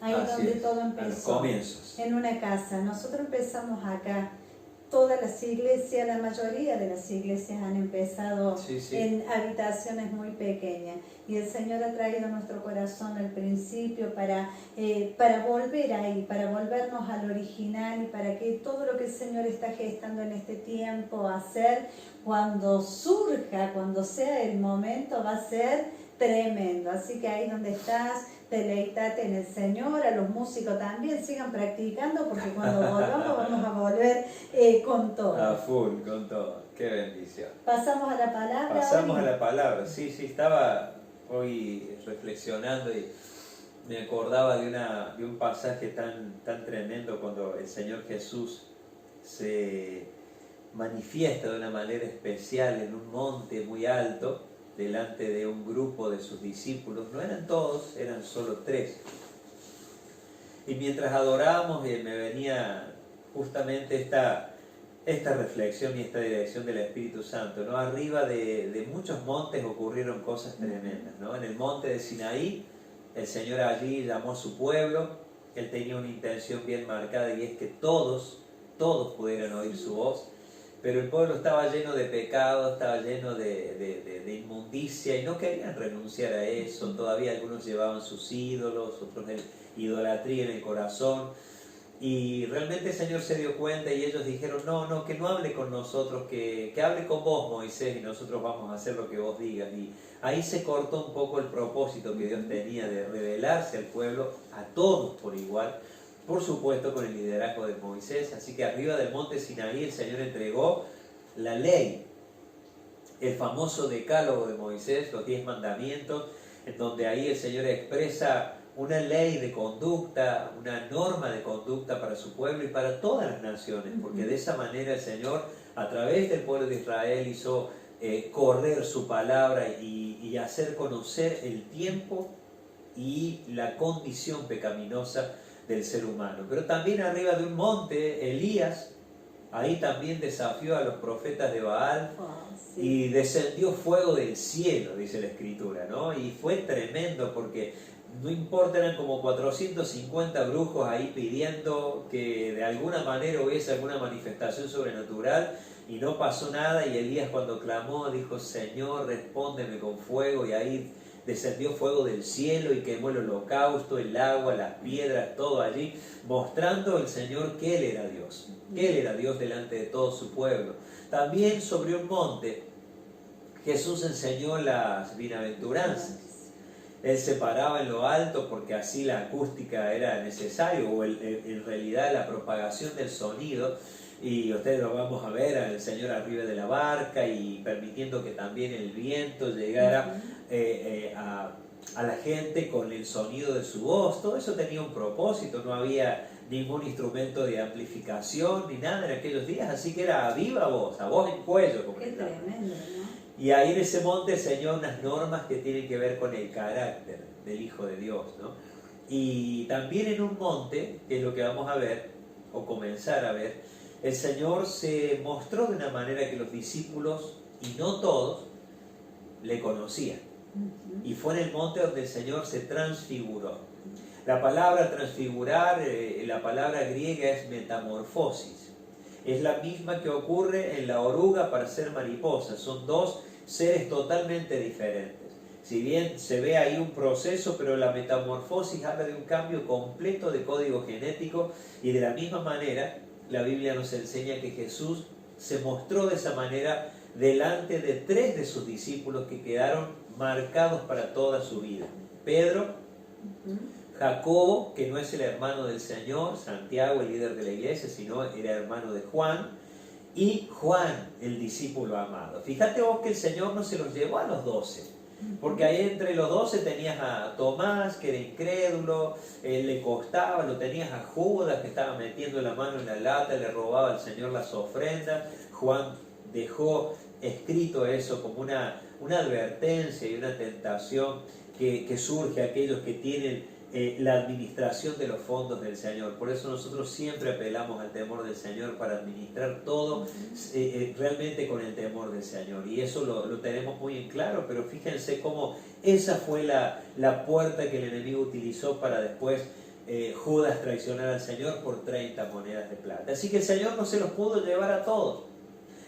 Ahí donde todo empezó, en una casa. Nosotros empezamos acá, todas las iglesias, la mayoría de las iglesias han empezado Sí, sí. en habitaciones muy pequeñas. Y el Señor ha traído a nuestro corazón al principio para volver ahí, para volvernos al original y para que todo lo que el Señor está gestando en este tiempo hacer, cuando surja, cuando sea el momento, va a ser tremendo. Así que ahí donde estás, deleítate en el Señor. A los músicos también sigan practicando, porque cuando volvamos vamos a volver con todo. A full, con todo. Qué bendición. Pasamos a la palabra. Pasamos a hoy. la palabra. Sí, estaba hoy reflexionando y me acordaba de un pasaje tan tremendo cuando el Señor Jesús se manifiesta de una manera especial en un monte muy alto, delante de un grupo de sus discípulos. No eran todos, eran solo 3. Y mientras adorábamos me venía justamente esta reflexión y esta dirección del Espíritu Santo, ¿no? Arriba de muchos montes ocurrieron cosas tremendas, ¿no? En el monte de Sinaí, el Señor allí llamó a su pueblo. Él tenía una intención bien marcada, y es que todos pudieran oír su voz. Pero el pueblo estaba lleno de pecado, estaba lleno de inmundicia, y no querían renunciar a eso. Todavía algunos llevaban sus ídolos, otros idolatría en el corazón. Y realmente el Señor se dio cuenta, y ellos dijeron: no, que no hable con nosotros, que hable con vos, Moisés, y nosotros vamos a hacer lo que vos digas. Y ahí se cortó un poco el propósito que Dios tenía de revelarse al pueblo, a todos por igual, por supuesto con el liderazgo de Moisés. Así que arriba del monte Sinaí el Señor entregó la ley, el famoso decálogo de Moisés, los 10 mandamientos, en donde ahí el Señor expresa una ley de conducta, una norma de conducta para su pueblo y para todas las naciones, porque de esa manera el Señor, a través del pueblo de Israel, hizo correr su palabra y hacer conocer el tiempo y la condición pecaminosa del ser humano. Pero también arriba de un monte, Elías, ahí también desafió a los profetas de Baal, y descendió fuego del cielo, dice la Escritura, ¿no? Y fue tremendo, porque no importa, eran como 450 brujos ahí pidiendo que de alguna manera hubiese alguna manifestación sobrenatural, y no pasó nada. Y Elías, cuando clamó, dijo: Señor, respóndeme con fuego, y ahí descendió fuego del cielo y quemó el holocausto, el agua, las piedras, todo allí, mostrando el Señor que Él era Dios, que Él era Dios delante de todo su pueblo. También sobre un monte Jesús enseñó las bienaventuranzas. Él se paraba en lo alto porque así la acústica era necesario, o en realidad la propagación del sonido. Y ustedes lo vamos a ver al Señor arriba de la barca, y permitiendo que también el viento llegara a la gente con el sonido de su voz. Todo eso tenía un propósito. No había ningún instrumento de amplificación ni nada en aquellos días, así que era a viva voz, a voz en cuello, como Qué tremendo, ¿no? Y ahí en ese monte enseñó unas normas que tienen que ver con el carácter del Hijo de Dios, ¿no? Y también en un monte, que es lo que vamos a ver, o comenzar a ver, el Señor se mostró de una manera que los discípulos, y no todos, le conocían. Y fue en el monte donde el Señor se transfiguró. La palabra transfigurar, la palabra griega es metamorfosis. Es la misma que ocurre en la oruga para ser mariposa. Son dos seres totalmente diferentes. Si bien se ve ahí un proceso, pero la metamorfosis habla de un cambio completo de código genético, y de la misma manera la Biblia nos enseña que Jesús se mostró de esa manera delante de 3 de sus discípulos que quedaron marcados para toda su vida. Pedro, Jacobo, que no es el hermano del Señor, Santiago, el líder de la iglesia, sino era hermano de Juan, y Juan, el discípulo amado. Fíjate vos que el Señor no se los llevó a los 12, porque ahí entre los 12 tenías a Tomás, que era incrédulo, le costaba, lo tenías a Judas, que estaba metiendo la mano en la lata, le robaba al Señor las ofrendas. Juan dejó escrito eso como una advertencia y una tentación que surge a aquellos que tienen la administración de los fondos del Señor. Por eso nosotros siempre apelamos al temor del Señor para administrar todo realmente con el temor del Señor, y eso lo tenemos muy en claro. Pero fíjense cómo esa fue la puerta que el enemigo utilizó para después Judas traicionara al Señor por 30 monedas de plata. Así que el Señor no se los pudo llevar a todos.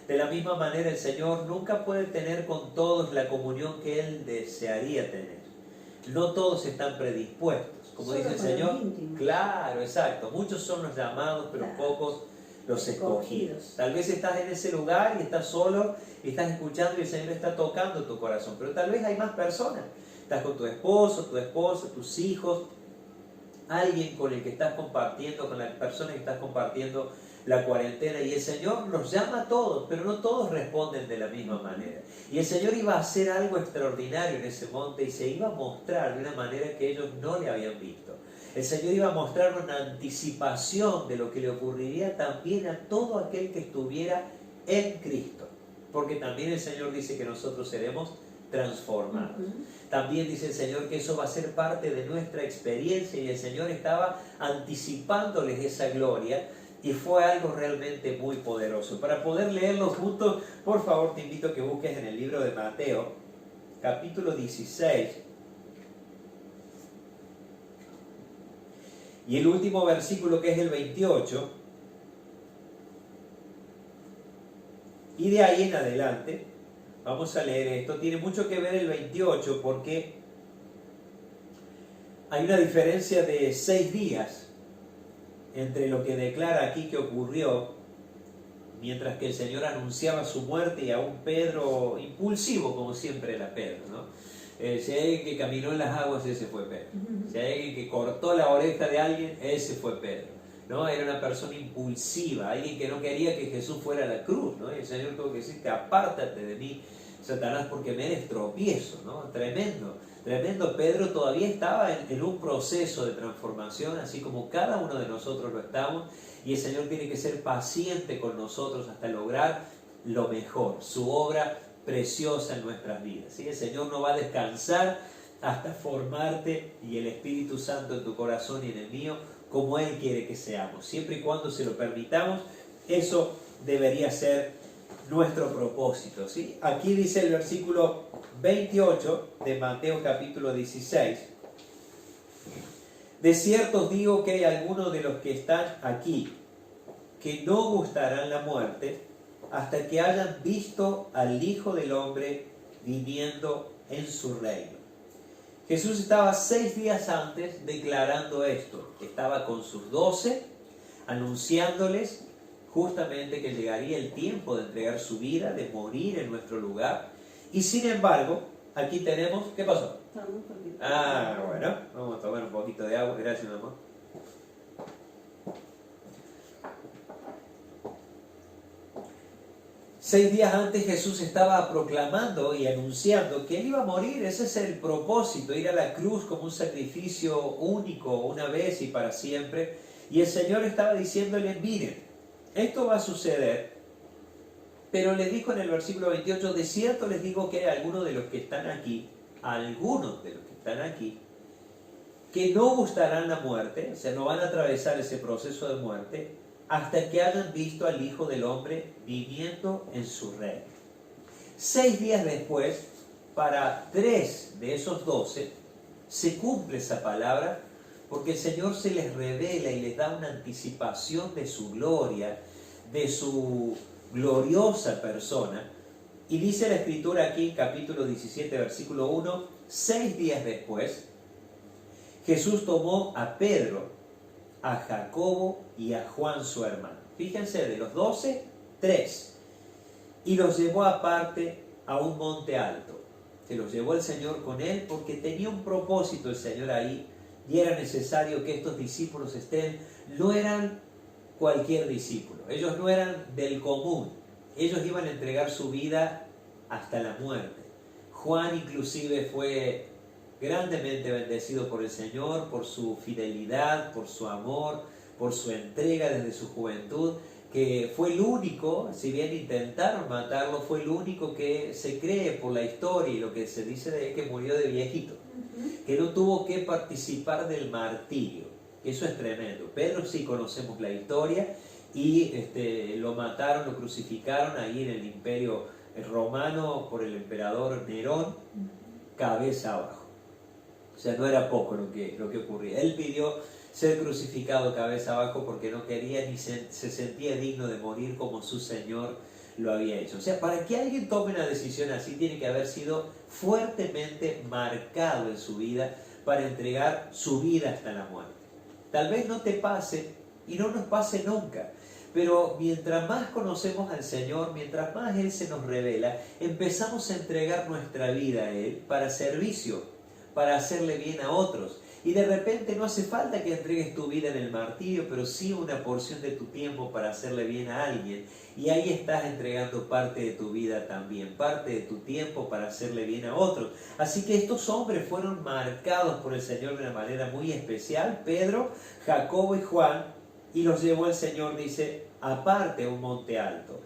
De la misma manera, el Señor nunca puede tener con todos la comunión que Él desearía tener. No todos están predispuestos. Como dice el Señor, claro, exacto. Muchos son los llamados, pero pocos los escogidos. Tal vez estás en ese lugar y estás solo, y estás escuchando y el Señor está tocando tu corazón. Pero tal vez hay más personas. Estás con tu esposo, tu esposa, tus hijos, alguien con el que estás compartiendo, con la persona que estás compartiendo la cuarentena, y el Señor los llama a todos, pero no todos responden de la misma manera. Y el Señor iba a hacer algo extraordinario en ese monte y se iba a mostrar de una manera que ellos no le habían visto. El Señor iba a mostrar una anticipación de lo que le ocurriría también a todo aquel que estuviera en Cristo, porque también el Señor dice que nosotros seremos transformados. También dice el Señor que eso va a ser parte de nuestra experiencia, y el Señor estaba anticipándoles esa gloria, y fue algo realmente muy poderoso. Para poder leerlo juntos, por favor te invito a que busques en el libro de Mateo, capítulo 16, y el último versículo, que es el 28, y de ahí en adelante vamos a leer esto. Tiene mucho que ver el 28 porque hay una diferencia de 6 días entre lo que declara aquí que ocurrió, mientras que el Señor anunciaba su muerte, y a un Pedro impulsivo, como siempre era Pedro, ¿no? Si hay alguien que caminó en las aguas, ese fue Pedro. Si hay alguien que cortó la oreja de alguien, ese fue Pedro, ¿no? Era una persona impulsiva, alguien que no quería que Jesús fuera a la cruz, ¿no? Y el Señor tuvo que decir: apártate de mí, Satanás, porque me eres tropiezo, ¿no? Tremendo. Tremendo. Pedro todavía estaba en un proceso de transformación, así como cada uno de nosotros lo estamos, y el Señor tiene que ser paciente con nosotros hasta lograr lo mejor, su obra preciosa en nuestras vidas, ¿sí? El Señor no va a descansar hasta formarte y el Espíritu Santo en tu corazón y en el mío, como Él quiere que seamos, siempre y cuando se lo permitamos. Eso debería ser nuestro propósito, ¿sí? Aquí dice el versículo 28 de Mateo capítulo 16: de cierto os digo que hay algunos de los que están aquí que no gustarán la muerte hasta que hayan visto al Hijo del Hombre viniendo en su reino. Jesús estaba 6 días antes declarando esto. Estaba con sus 12, anunciándoles justamente que llegaría el tiempo de entregar su vida, de morir en nuestro lugar. Y sin embargo, aquí tenemos... ¿Qué pasó? Bueno, vamos a tomar un poquito de agua. Gracias, mi amor. Seis días antes Jesús estaba proclamando y anunciando que Él iba a morir. Ese es el propósito, ir a la cruz como un sacrificio único, una vez y para siempre. Y el Señor estaba diciéndole: miren, esto va a suceder. Pero les dijo en el versículo 28: de cierto les digo que hay algunos de los que están aquí, que no gustarán la muerte, o sea, no van a atravesar ese proceso de muerte, hasta que hayan visto al Hijo del Hombre viniendo en su reino. 6 días después, para 3 de esos 12, se cumple esa palabra, porque el Señor se les revela y les da una anticipación de su gloria, de su gloriosa persona. Y dice la Escritura aquí, capítulo 17, versículo 1, 6 días después, Jesús tomó a Pedro, a Jacobo y a Juan su hermano. Fíjense, de los 12, 3. Y los llevó aparte a un monte alto. Se los llevó el Señor con él porque tenía un propósito el Señor ahí, y era necesario que estos discípulos no eran cualquier discípulo, ellos no eran del común, ellos iban a entregar su vida hasta la muerte. Juan inclusive fue grandemente bendecido por el Señor, por su fidelidad, por su amor, por su entrega desde su juventud, que fue el único, si bien intentaron matarlo, fue el único que se cree por la historia y lo que se dice de él, que murió de viejito, que no tuvo que participar del martirio. Eso es tremendo. Pedro sí conocemos la historia, y lo mataron, lo crucificaron ahí en el Imperio Romano por el emperador Nerón, cabeza abajo. O sea, no era poco lo que ocurría. Él pidió ser crucificado cabeza abajo porque no quería ni se sentía digno de morir como su Señor lo había hecho. O sea, para que alguien tome una decisión así, tiene que haber sido fuertemente marcado en su vida para entregar su vida hasta la muerte. Tal vez no te pase y no nos pase nunca, pero mientras más conocemos al Señor, mientras más Él se nos revela, empezamos a entregar nuestra vida a Él para servicio, para hacerle bien a otros. Y de repente no hace falta que entregues tu vida en el martirio, pero sí una porción de tu tiempo para hacerle bien a alguien. Y ahí estás entregando parte de tu vida también, parte de tu tiempo para hacerle bien a otros. Así que estos hombres fueron marcados por el Señor de una manera muy especial, Pedro, Jacobo y Juan, y los llevó el Señor, dice, aparte a un monte alto.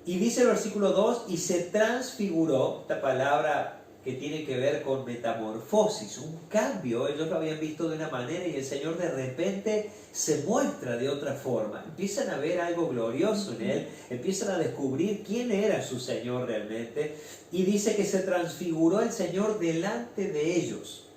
Y dice el versículo 2, y se transfiguró, esta palabra que tiene que ver con metamorfosis, un cambio. Ellos lo habían visto de una manera y el Señor de repente se muestra de otra forma. Empiezan a ver algo glorioso en Él, empiezan a descubrir quién era su Señor realmente, y dice que se transfiguró el Señor delante de ellos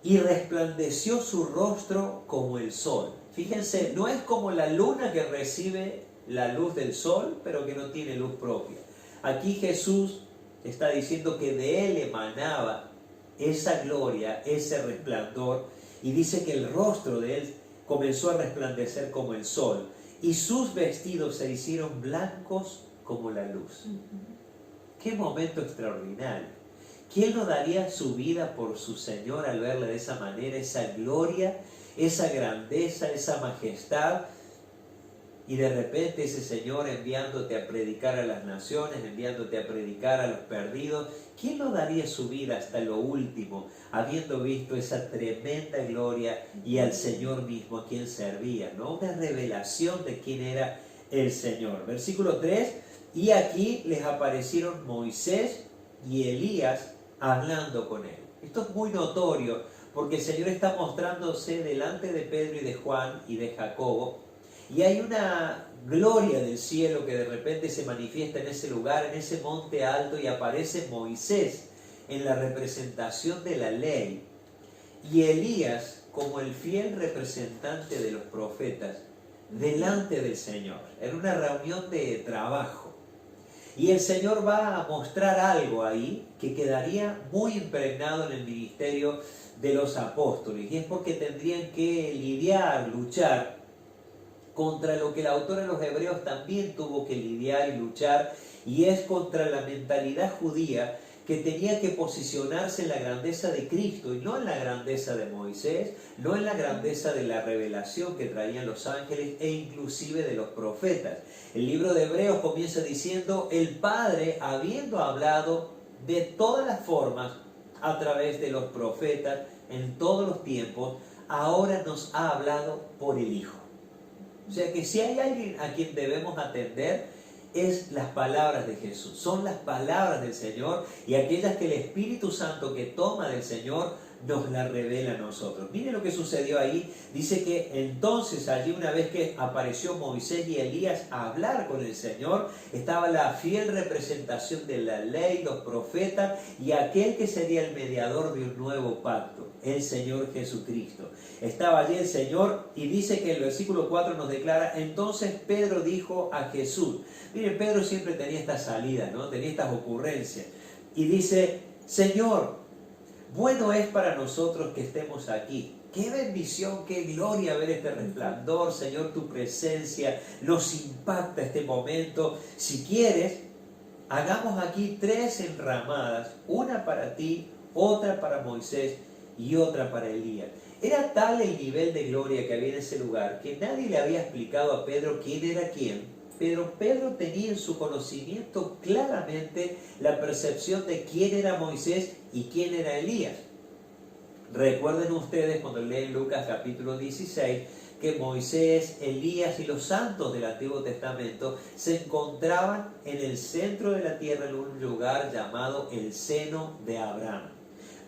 y resplandeció su rostro como el sol. Fíjense, no es como la luna que recibe la luz del sol, pero que no tiene luz propia. Aquí Jesús está diciendo que de Él emanaba esa gloria, ese resplandor, y dice que el rostro de Él comenzó a resplandecer como el sol, y sus vestidos se hicieron blancos como la luz. ¡Qué momento extraordinario! ¿Quién no daría su vida por su Señor al verle de esa manera, esa gloria, esa grandeza, esa majestad? Y de repente ese Señor enviándote a predicar a las naciones, enviándote a predicar a los perdidos. ¿Quién no daría su vida hasta lo último, habiendo visto esa tremenda gloria y al Señor mismo a quien servía, ¿no? Una revelación de quién era el Señor. Versículo 3, y aquí les aparecieron Moisés y Elías hablando con él. Esto es muy notorio porque el Señor está mostrándose delante de Pedro y de Juan y de Jacobo. Y hay una gloria del cielo que de repente se manifiesta en ese lugar, en ese monte alto, y aparece Moisés en la representación de la ley y Elías como el fiel representante de los profetas delante del Señor. Era una reunión de trabajo. Y el Señor va a mostrar algo ahí que quedaría muy impregnado en el ministerio de los apóstoles. Y es porque tendrían que lidiar, luchar contra lo que el autor de los Hebreos también tuvo que lidiar y luchar, y es contra la mentalidad judía que tenía que posicionarse en la grandeza de Cristo y no en la grandeza de Moisés, no en la grandeza de la revelación que traían los ángeles e inclusive de los profetas. El libro de Hebreos comienza diciendo: el Padre, habiendo hablado de todas las formas a través de los profetas en todos los tiempos, ahora nos ha hablado por el Hijo. O sea que si hay alguien a quien debemos atender, es las palabras de Jesús, son las palabras del Señor, y aquellas que el Espíritu Santo que toma del Señor nos las revela a nosotros. Miren lo que sucedió ahí. Dice que entonces allí, una vez que apareció Moisés y Elías a hablar con el Señor, estaba la fiel representación de la ley, los profetas y aquel que sería el mediador de un nuevo pacto, el Señor Jesucristo. Estaba allí el Señor, y dice que el versículo 4 nos declara: entonces Pedro dijo a Jesús. Miren, Pedro siempre tenía estas salidas, ¿no? Tenía estas ocurrencias. Y dice: Señor, bueno es para nosotros que estemos aquí. Qué bendición, qué gloria ver este resplandor. Señor, tu presencia nos impacta este momento. Si quieres, hagamos aquí 3 enramadas, una para ti, otra para Moisés y otra para Elías. Era tal el nivel de gloria que había en ese lugar que nadie le había explicado a Pedro quién era quién. Pero Pedro tenía en su conocimiento claramente la percepción de quién era Moisés y quién era Elías. Recuerden ustedes cuando leen Lucas capítulo 16 que Moisés, Elías y los santos del Antiguo Testamento se encontraban en el centro de la tierra, en un lugar llamado el seno de Abraham.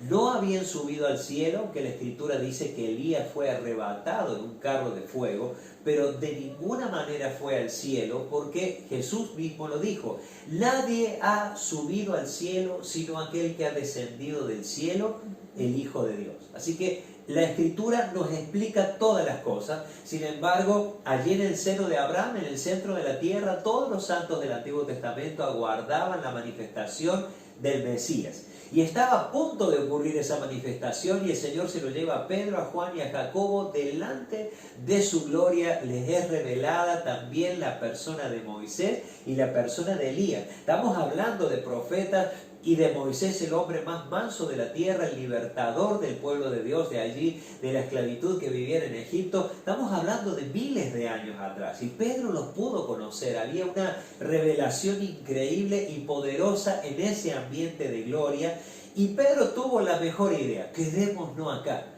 No habían subido al cielo, aunque la Escritura dice que Elías fue arrebatado en un carro de fuego, pero de ninguna manera fue al cielo, porque Jesús mismo lo dijo: nadie ha subido al cielo sino aquel que ha descendido del cielo, el Hijo de Dios. Así que la Escritura nos explica todas las cosas. Sin embargo, allí en el seno de Abraham, en el centro de la tierra, todos los santos del Antiguo Testamento aguardaban la manifestación del Mesías. Y estaba a punto de ocurrir esa manifestación y el Señor se lo lleva a Pedro, a Juan y a Jacobo. Delante de su gloria les es revelada también la persona de Moisés y la persona de Elías. Estamos hablando de profetas y de Moisés, el hombre más manso de la tierra, el libertador del pueblo de Dios de allí, de la esclavitud que vivían en Egipto. Estamos hablando de miles de años atrás y Pedro los pudo conocer. Había una revelación increíble y poderosa en ese ambiente de gloria y Pedro tuvo la mejor idea: quedémonos acá.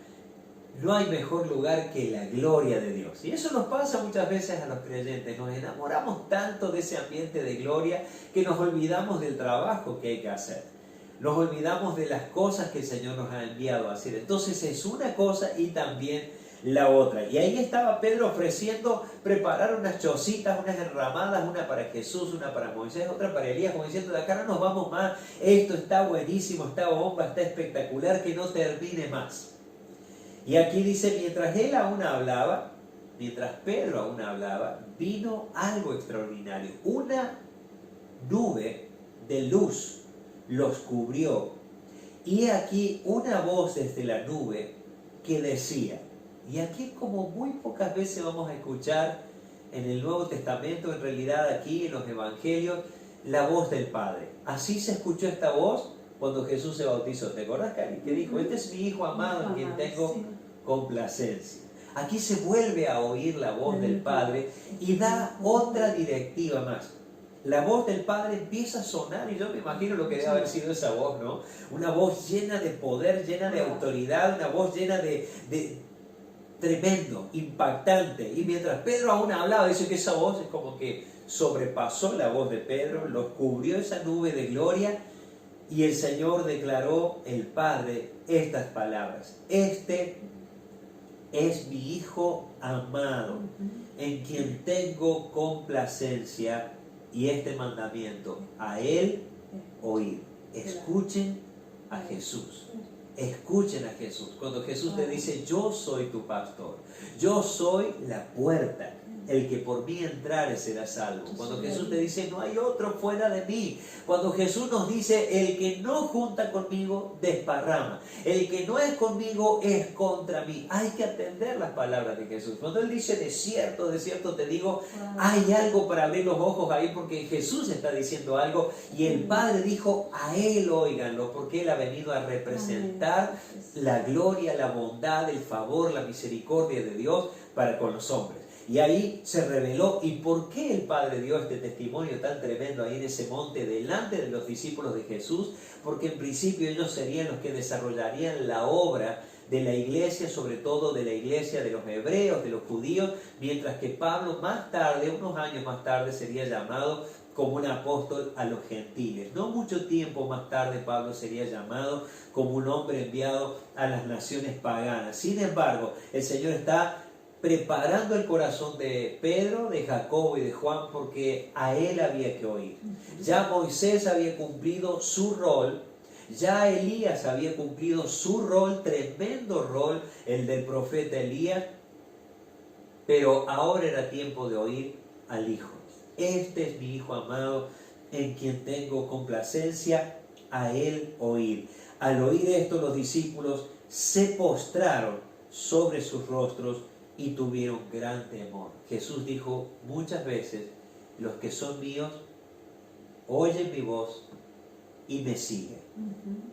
No hay mejor lugar que la gloria de Dios. Y eso nos pasa muchas veces a los creyentes. Nos enamoramos tanto de ese ambiente de gloria que nos olvidamos del trabajo que hay que hacer. Nos olvidamos de las cosas que el Señor nos ha enviado a hacer. Entonces es una cosa y también la otra. Y ahí estaba Pedro ofreciendo preparar unas chocitas, unas enramadas, una para Jesús, una para Moisés, otra para Elías, como diciendo: de acá no nos vamos más. Esto está buenísimo, está bomba, está espectacular, que no termine más. Y aquí dice: mientras él aún hablaba, mientras Pedro aún hablaba, vino algo extraordinario. Una nube de luz los cubrió. Y aquí una voz desde la nube que decía, y aquí como muy pocas veces vamos a escuchar en el Nuevo Testamento, en realidad aquí en los Evangelios, la voz del Padre. Así se escuchó esta voz cuando Jesús se bautizó. ¿Te acuerdas, Cari? Que dijo: este es mi Hijo amado en quien tengo complacencia. Aquí se vuelve a oír la voz del Padre y da otra directiva más. La voz del Padre empieza a sonar y yo me imagino lo que debe haber sido esa voz, ¿no? Una voz llena de poder, llena de autoridad, una voz llena de tremendo, impactante. Y mientras Pedro aún hablaba, dice que esa voz es como que sobrepasó la voz de Pedro, los cubrió esa nube de gloria. Y el Señor declaró, el Padre, estas palabras: este es mi Hijo amado, en quien tengo complacencia, y este mandamiento: a Él oír. Escuchen a Jesús. Escuchen a Jesús. Cuando Jesús te dice: yo soy tu pastor, yo soy la puerta, el que por mí entrare será salvo. Cuando Jesús te dice: no hay otro fuera de mí. Cuando Jesús nos dice: el que no junta conmigo desparrama, el que no es conmigo es contra mí. Hay que atender las palabras de Jesús. Cuando Él dice: de cierto te digo, hay algo para abrir los ojos ahí, porque Jesús está diciendo algo y el Padre dijo: a Él óiganlo, porque Él ha venido a representar la gloria, la bondad, el favor, la misericordia de Dios para con los hombres. Y ahí se reveló. ¿Y por qué el Padre dio este testimonio tan tremendo ahí en ese monte delante de los discípulos de Jesús? Porque en principio ellos serían los que desarrollarían la obra de la iglesia, sobre todo de la iglesia de los hebreos, de los judíos, mientras que Pablo más tarde, unos años más tarde, sería llamado como un apóstol a los gentiles. No mucho tiempo más tarde Pablo sería llamado como un hombre enviado a las naciones paganas. Sin embargo, el Señor está preparando el corazón de Pedro, de Jacobo y de Juan, porque a él había que oír. Ya Moisés había cumplido su rol, ya Elías había cumplido su rol, tremendo rol, el del profeta Elías, pero ahora era tiempo de oír al Hijo. Este es mi Hijo amado, en quien tengo complacencia, a él oír. Al oír esto, los discípulos se postraron sobre sus rostros y tuvieron gran temor. Jesús dijo muchas veces: los que son míos oyen mi voz y me siguen.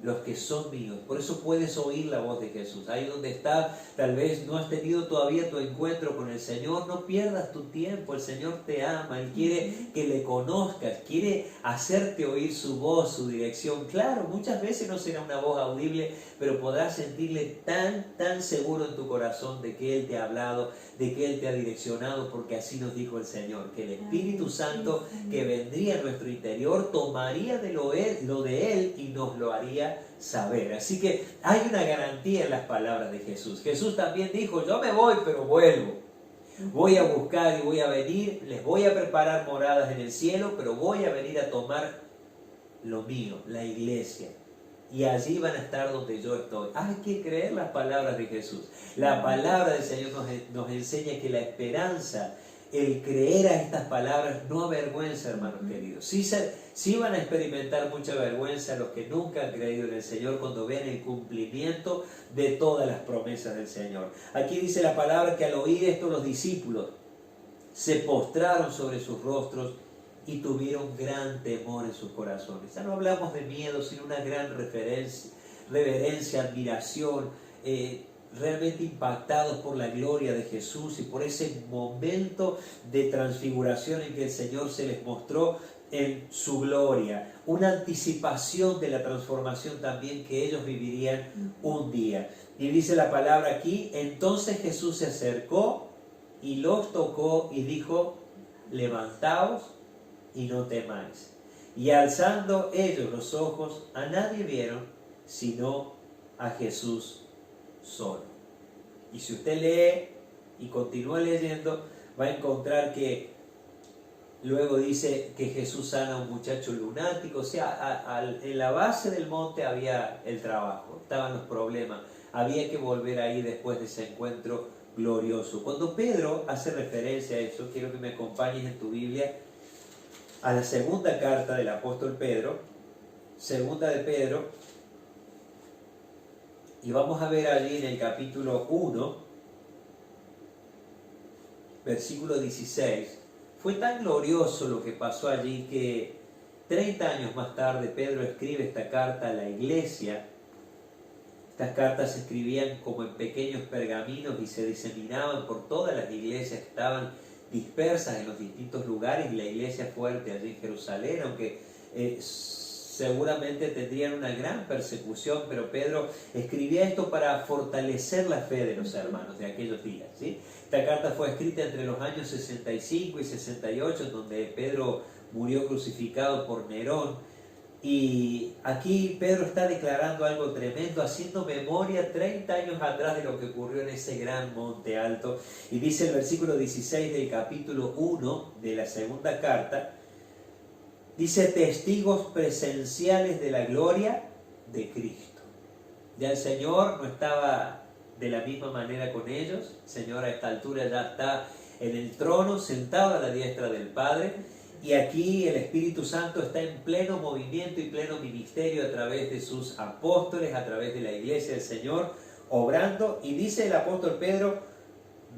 Los que son míos. Por eso puedes oír la voz de Jesús. Ahí donde estás, tal vez no has tenido todavía tu encuentro con el Señor, no pierdas tu tiempo. El Señor te ama, Él quiere que le conozcas, quiere hacerte oír su voz, su dirección. Claro, muchas veces no será una voz audible, pero podrás sentirle tan seguro en tu corazón de que Él te ha hablado, de que Él te ha direccionado, porque así nos dijo el Señor, que el Espíritu Santo que vendría a nuestro interior tomaría de lo de Él y nos lo haría saber. Así que hay una garantía en las palabras de Jesús. Jesús también dijo: yo me voy, pero vuelvo. Voy a buscar y voy a venir, les voy a preparar moradas en el cielo, pero voy a venir a tomar lo mío, la iglesia. y allí van a estar donde yo estoy. Hay que creer las palabras de Jesús. La palabra del Señor nos enseña que la esperanza, el creer a estas palabras, no avergüenza, hermanos queridos. Sí van a experimentar mucha vergüenza los que nunca han creído en el Señor cuando ven el cumplimiento de todas las promesas del Señor. Aquí dice la palabra que al oír esto los discípulos se postraron sobre sus rostros y tuvieron gran temor en sus corazones. Ya no hablamos de miedo, sino una gran reverencia, admiración, realmente impactados por la gloria de Jesús y por ese momento de transfiguración en que el Señor se les mostró en su gloria, una anticipación de la transformación también que ellos vivirían un día. Y dice la palabra aquí, entonces Jesús se acercó y los tocó y dijo, levantaos y no temáis. Y alzando ellos los ojos, a nadie vieron sino a Jesús solo. Y si usted lee y continúa leyendo, va a encontrar que luego dice que Jesús sana a un muchacho lunático. O sea, en la base del monte había el trabajo, estaban los problemas, había que volver ahí después de ese encuentro glorioso. Cuando Pedro hace referencia a eso, quiero que me acompañes en tu Biblia a la segunda carta del apóstol Pedro, segunda de Pedro, y vamos a ver allí en el capítulo 1, versículo 16. Fue tan glorioso lo que pasó allí que 30 años más tarde Pedro escribe esta carta a la iglesia. Estas cartas se escribían como en pequeños pergaminos y se diseminaban por todas las iglesias que estaban dispersas en los distintos lugares, y la iglesia fuerte allí en Jerusalén, aunque seguramente tendrían una gran persecución, pero Pedro escribía esto para fortalecer la fe de los hermanos de aquellos días, ¿sí? Esta carta fue escrita entre los años 65 y 68, donde Pedro murió crucificado por Nerón. Y aquí Pedro está declarando algo tremendo, haciendo memoria 30 años atrás de lo que ocurrió en ese gran monte alto. Y dice el versículo 16 del capítulo 1 de la segunda carta, dice, testigos presenciales de la gloria de Cristo. Ya el Señor no estaba de la misma manera con ellos. El Señor a esta altura ya está en el trono, sentado a la diestra del Padre. Y aquí el Espíritu Santo está en pleno movimiento y pleno ministerio a través de sus apóstoles, a través de la iglesia del Señor, obrando. Y dice el apóstol Pedro,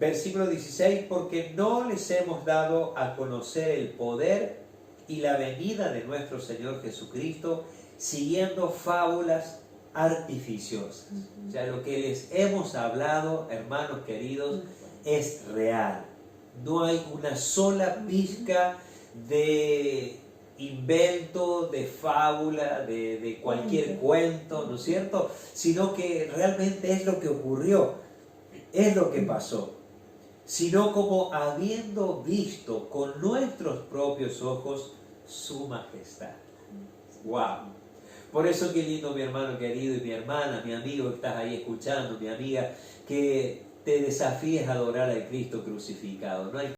versículo 16, porque no les hemos dado a conocer el poder y la venida de nuestro Señor Jesucristo, siguiendo fábulas artificiosas. O sea, lo que les hemos hablado, hermanos queridos, es real. No hay una sola pizca de invento, de fábula, de cualquier cuento, ¿no es cierto? Sino que realmente es lo que ocurrió, es lo que pasó. Sino como habiendo visto con nuestros propios ojos su majestad. ¡Wow! Por eso qué lindo, mi hermano querido y mi hermana, mi amigo que estás ahí escuchando, mi amiga, que te desafíes a adorar al Cristo crucificado. No hay.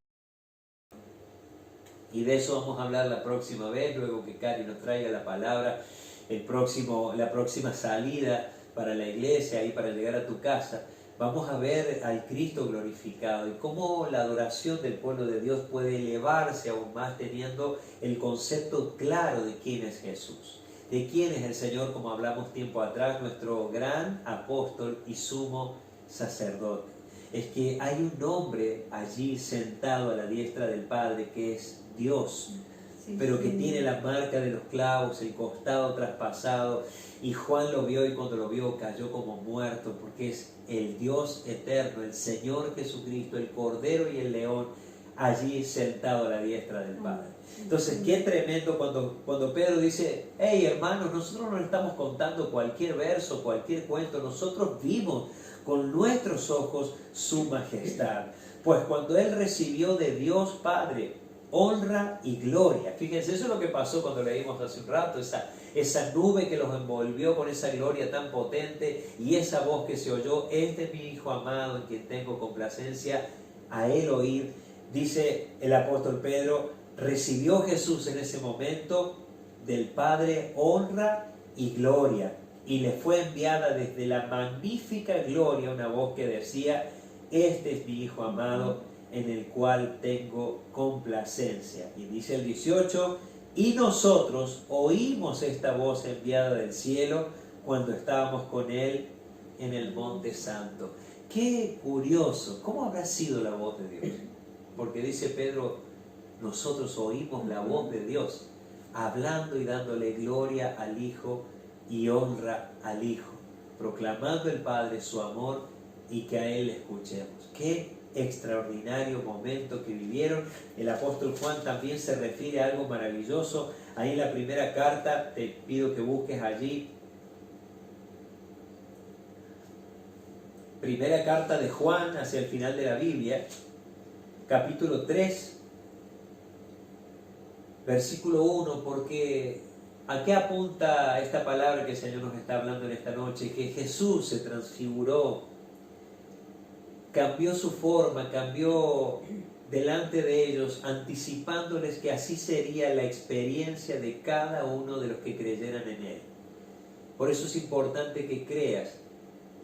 Y de eso vamos a hablar la próxima vez, luego que Cari nos traiga la palabra, la próxima salida para la iglesia y para llegar a tu casa. Vamos a ver al Cristo glorificado y cómo la adoración del pueblo de Dios puede elevarse aún más teniendo el concepto claro de quién es Jesús, de quién es el Señor, como hablamos tiempo atrás, nuestro gran apóstol y sumo sacerdote. Es que hay un hombre allí sentado a la diestra del Padre que es Dios, pero que tiene la marca de los clavos, el costado traspasado, y Juan lo vio y cuando lo vio cayó como muerto, porque es el Dios eterno, el Señor Jesucristo, el Cordero y el León, allí sentado a la diestra del Padre. Entonces, qué tremendo cuando Pedro dice, hey hermanos, nosotros no estamos contando cualquier verso, cualquier cuento, nosotros vimos con nuestros ojos su majestad. Pues cuando Él recibió de Dios Padre honra y gloria, fíjense, eso es lo que pasó cuando leímos hace un rato, esa nube que los envolvió con esa gloria tan potente y esa voz que se oyó, este es mi Hijo amado en quien tengo complacencia, a Él oír. Dice el apóstol Pedro, recibió Jesús en ese momento del Padre honra y gloria. y le fue enviada desde la magnífica gloria una voz que decía: este es mi Hijo amado, en el cual tengo complacencia. Y dice el 18: y nosotros oímos esta voz enviada del cielo cuando estábamos con él en el monte santo. Qué curioso, ¿cómo habrá sido la voz de Dios? Porque dice Pedro, nosotros oímos la voz de Dios, hablando y dándole gloria al Hijo y honra al Hijo, proclamando el Padre su amor y que a Él le escuchemos. Qué extraordinario momento que vivieron. El apóstol Juan también se refiere a algo maravilloso. Ahí en la primera carta, te pido que busques allí. Primera carta de Juan, hacia el final de la Biblia, capítulo 3, versículo 1, porque ¿a qué apunta esta palabra que el Señor nos está hablando en esta noche? Que Jesús se transfiguró, cambió su forma, cambió delante de ellos, anticipándoles que así sería la experiencia de cada uno de los que creyeran en Él. Por eso es importante que creas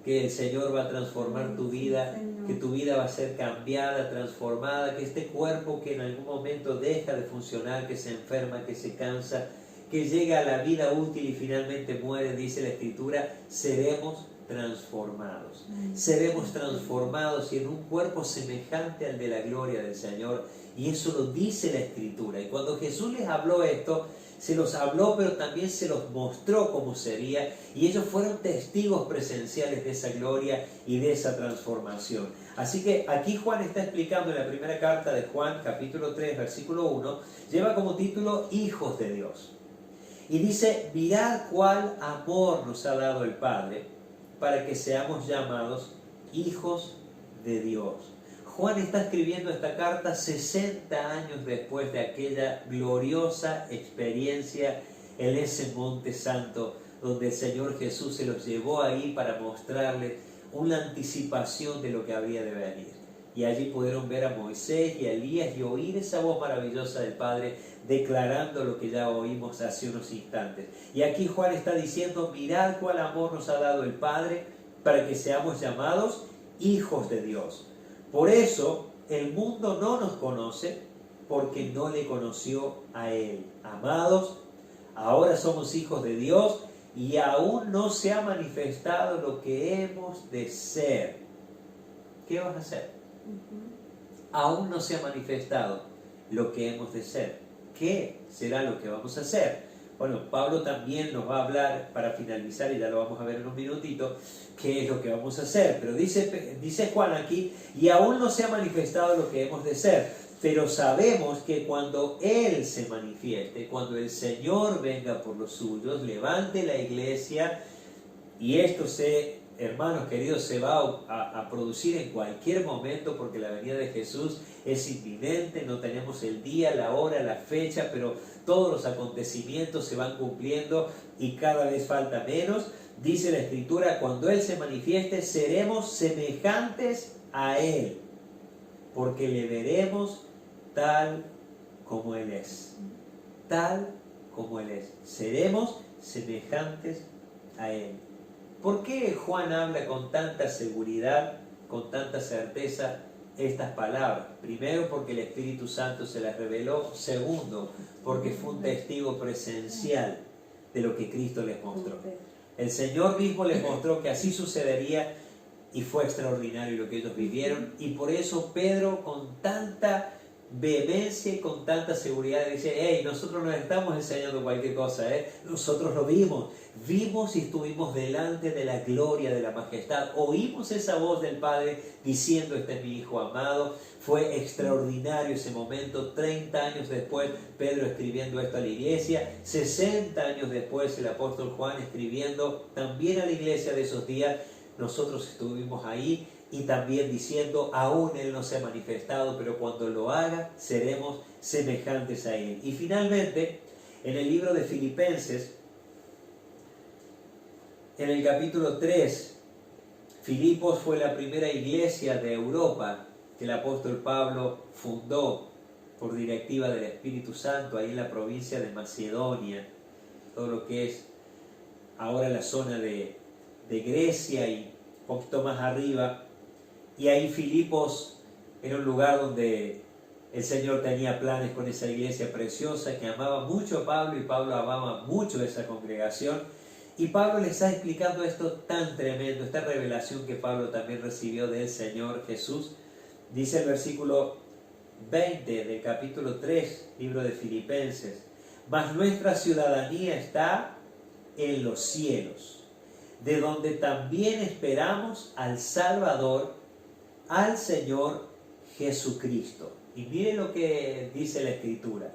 que el Señor va a transformar tu vida, que tu vida va a ser cambiada, transformada, que este cuerpo que en algún momento deja de funcionar, que se enferma, que se cansa, que llega a la vida útil y finalmente muere, dice la Escritura, seremos transformados. Seremos transformados y en un cuerpo semejante al de la gloria del Señor. Y eso lo dice la Escritura. Y cuando Jesús les habló esto, se los habló, pero también se los mostró cómo sería, y ellos fueron testigos presenciales de esa gloria y de esa transformación. Así que aquí Juan está explicando en la primera carta de Juan, capítulo 3, versículo 1, lleva como título Hijos de Dios. Y dice: mirad cuál amor nos ha dado el Padre para que seamos llamados hijos de Dios. Juan está escribiendo esta carta 60 años después de aquella gloriosa experiencia en ese monte santo, donde el Señor Jesús se los llevó ahí para mostrarles una anticipación de lo que habría de venir. Y allí pudieron ver a Moisés y a Elías y oír esa voz maravillosa del Padre declarando lo que ya oímos hace unos instantes. Y aquí Juan está diciendo: mirad cuál amor nos ha dado el Padre para que seamos llamados hijos de Dios. Por eso el mundo no nos conoce, porque no le conoció a Él. Amados, ahora somos hijos de Dios y aún no se ha manifestado lo que hemos de ser. ¿Qué vas a hacer? Aún no se ha manifestado lo que hemos de ser. ¿Qué será lo que vamos a hacer? Bueno, Pablo también nos va a hablar, para finalizar, y ya lo vamos a ver en un minutito, qué es lo que vamos a hacer. Pero dice Juan aquí: y aún no se ha manifestado lo que hemos de ser, pero sabemos que cuando Él se manifieste, cuando el Señor venga por los suyos, levante la iglesia, y esto hermanos queridos, se va a producir en cualquier momento, porque la venida de Jesús es inminente. No tenemos el día, la hora, la fecha, pero todos los acontecimientos se van cumpliendo y cada vez falta menos. Dice la Escritura: cuando Él se manifieste, seremos semejantes a Él, porque le veremos tal como Él es. Tal como Él es. Seremos semejantes a Él. ¿Por qué Juan habla con tanta seguridad, con tanta certeza estas palabras? Primero, porque el Espíritu Santo se las reveló. Segundo, porque fue un testigo presencial de lo que Cristo les mostró. El Señor mismo les mostró que así sucedería y fue extraordinario lo que ellos vivieron. Y por eso Pedro, con tanta vehemencia y con tanta seguridad, dice: hey, nosotros no estamos enseñando cualquier cosa, nosotros lo vimos y estuvimos delante de la gloria, de la majestad, oímos esa voz del Padre diciendo: este es mi Hijo amado. Fue extraordinario ese momento. 30 años después, Pedro escribiendo esto a la iglesia, 60 años después el apóstol Juan escribiendo también a la iglesia de esos días. Nosotros estuvimos ahí, y también diciendo: aún Él no se ha manifestado, pero cuando lo haga seremos semejantes a Él. Y finalmente, en el libro de Filipenses, en el capítulo 3, Filipos fue la primera iglesia de Europa que el apóstol Pablo fundó por directiva del Espíritu Santo, ahí en la provincia de Macedonia, todo lo que es ahora en la zona de Grecia y un poquito más arriba. Y ahí Filipos era un lugar donde el Señor tenía planes con esa iglesia preciosa que amaba mucho a Pablo y Pablo amaba mucho a esa congregación. Y Pablo le está explicando esto tan tremendo, esta revelación que Pablo también recibió del Señor Jesús. Dice el versículo 20 del capítulo 3, libro de Filipenses: mas nuestra ciudadanía está en los cielos, de donde también esperamos al Salvador, al Señor Jesucristo. Y mire lo que dice la Escritura: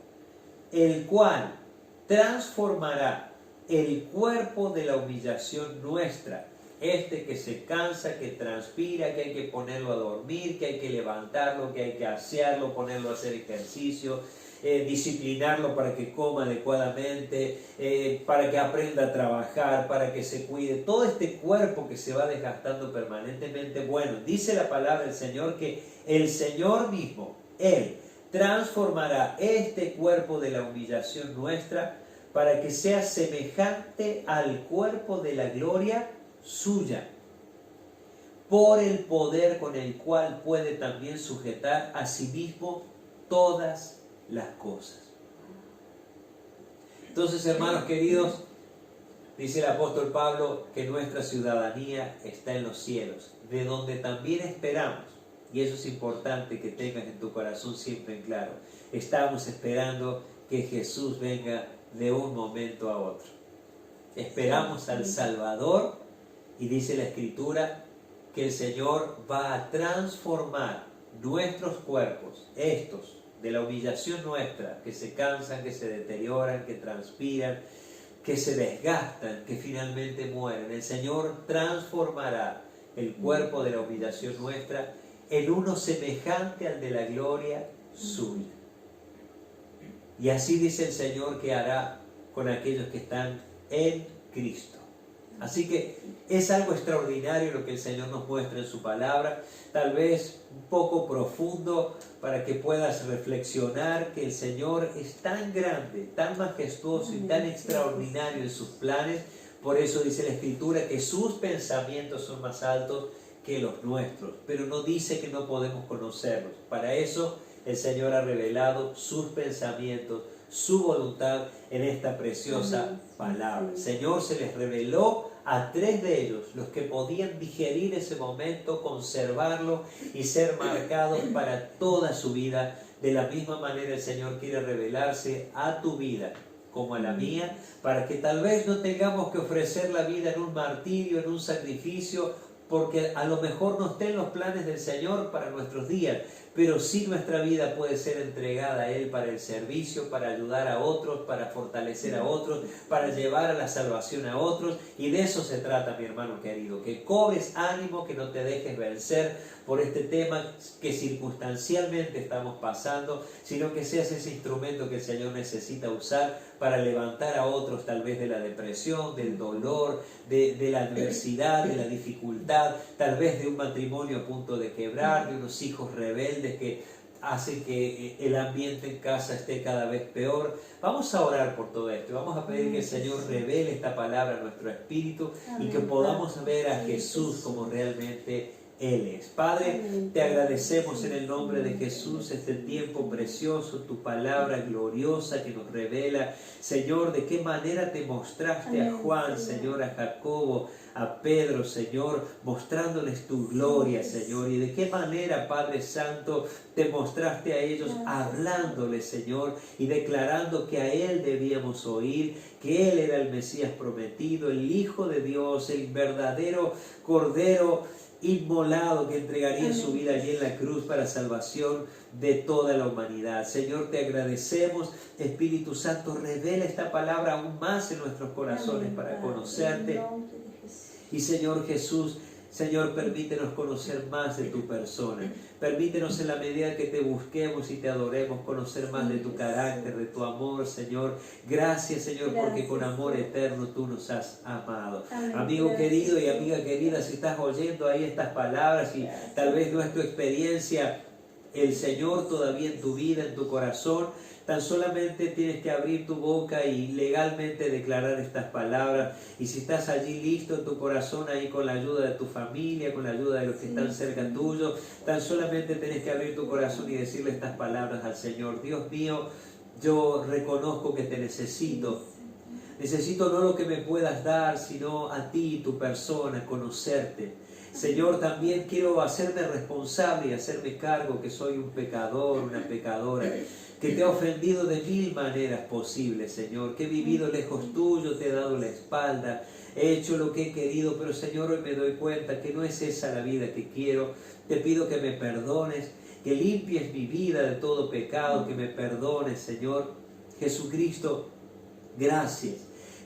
el cual transformará el cuerpo de la humillación nuestra, que se cansa, que transpira, que hay que ponerlo a dormir, que hay que levantarlo, que hay que asearlo, ponerlo a hacer ejercicio, disciplinarlo para que coma adecuadamente, para que aprenda a trabajar, para que se cuide. Todo este cuerpo que se va desgastando permanentemente. Bueno, dice la palabra del Señor que el Señor mismo, Él, transformará este cuerpo de la humillación nuestra para que sea semejante al cuerpo de la gloria suya, por el poder con el cual puede también sujetar a sí mismo todas las cosas. Entonces, hermanos queridos, dice el apóstol Pablo que nuestra ciudadanía está en los cielos, de donde también esperamos, y eso es importante que tengas en tu corazón siempre en claro, estamos esperando que Jesús venga de un momento a otro. Esperamos al Salvador, y dice la Escritura que el Señor va a transformar nuestros cuerpos, estos de la humillación nuestra, que se cansan, que se deterioran, que transpiran, que se desgastan, que finalmente mueren. El Señor transformará el cuerpo de la humillación nuestra en uno semejante al de la gloria suya. Y así dice el Señor que hará con aquellos que están en Cristo. Así que es algo extraordinario lo que el Señor nos muestra en su palabra, tal vez un poco profundo para que puedas reflexionar que el Señor es tan grande, tan majestuoso y tan extraordinario en sus planes. Por eso dice la Escritura que sus pensamientos son más altos que los nuestros, pero no dice que no podemos conocerlos. Para eso el Señor ha revelado sus pensamientos, su voluntad en esta preciosa palabra. El Señor se les reveló a 3 de ellos, los que podían digerir ese momento, conservarlo y ser marcados para toda su vida. De la misma manera el Señor quiere revelarse a tu vida como a la mía, para que tal vez no tengamos que ofrecer la vida en un martirio, en un sacrificio, porque a lo mejor no estén los planes del Señor para nuestros días, pero sí nuestra vida puede ser entregada a Él para el servicio, para ayudar a otros, para fortalecer a otros, para llevar a la salvación a otros. Y de eso se trata, mi hermano querido, que cobres ánimo, que no te dejes vencer por este tema que circunstancialmente estamos pasando, sino que seas ese instrumento que el Señor necesita usar para levantar a otros, tal vez de la depresión, del dolor, de la adversidad, de la dificultad, tal vez de un matrimonio a punto de quebrar, de unos hijos rebeldes que hacen que el ambiente en casa esté cada vez peor. Vamos a orar por todo esto, vamos a pedir que el Señor revele esta palabra a nuestro espíritu y que podamos ver a Jesús como realmente Él es. Padre, te agradecemos en el nombre de Jesús este tiempo precioso, tu palabra gloriosa que nos revela, Señor, de qué manera te mostraste a Juan, Señor, a Jacobo, a Pedro, Señor, mostrándoles tu gloria, Señor, y de qué manera, Padre Santo, te mostraste a ellos hablándoles, Señor, y declarando que a Él debíamos oír, que Él era el Mesías prometido, el Hijo de Dios, el verdadero Cordero inmolado que entregaría su vida allí en la cruz para salvación de toda la humanidad. Señor, te agradecemos. Espíritu Santo, revela esta palabra aún más en nuestros corazones para conocerte. Y Señor Jesús, Señor, permítenos conocer más de tu persona. Permítenos en la medida que te busquemos y te adoremos, conocer más de tu carácter, de tu amor, Señor. Gracias, Señor, porque con amor eterno tú nos has amado. Amigo querido y amiga querida, si estás oyendo ahí estas palabras y tal vez no es tu experiencia el Señor todavía en tu vida, en tu corazón. Tan solamente tienes que abrir tu boca y legalmente declarar estas palabras. Y si estás allí listo en tu corazón, ahí con la ayuda de tu familia, con la ayuda de los que están cerca tuyo, tan solamente tienes que abrir tu corazón y decirle estas palabras al Señor. Dios mío, yo reconozco que te necesito. Necesito no lo que me puedas dar, sino a ti, tu persona, conocerte. Señor, también quiero hacerme responsable y hacerme cargo que soy un pecador, una pecadora, que te he ofendido de 1000 maneras posibles, Señor, que he vivido lejos tuyo, te he dado la espalda, he hecho lo que he querido, pero Señor, hoy me doy cuenta que no es esa la vida que quiero. Te pido que me perdones, que limpies mi vida de todo pecado, que me perdones, Señor. Jesucristo, gracias.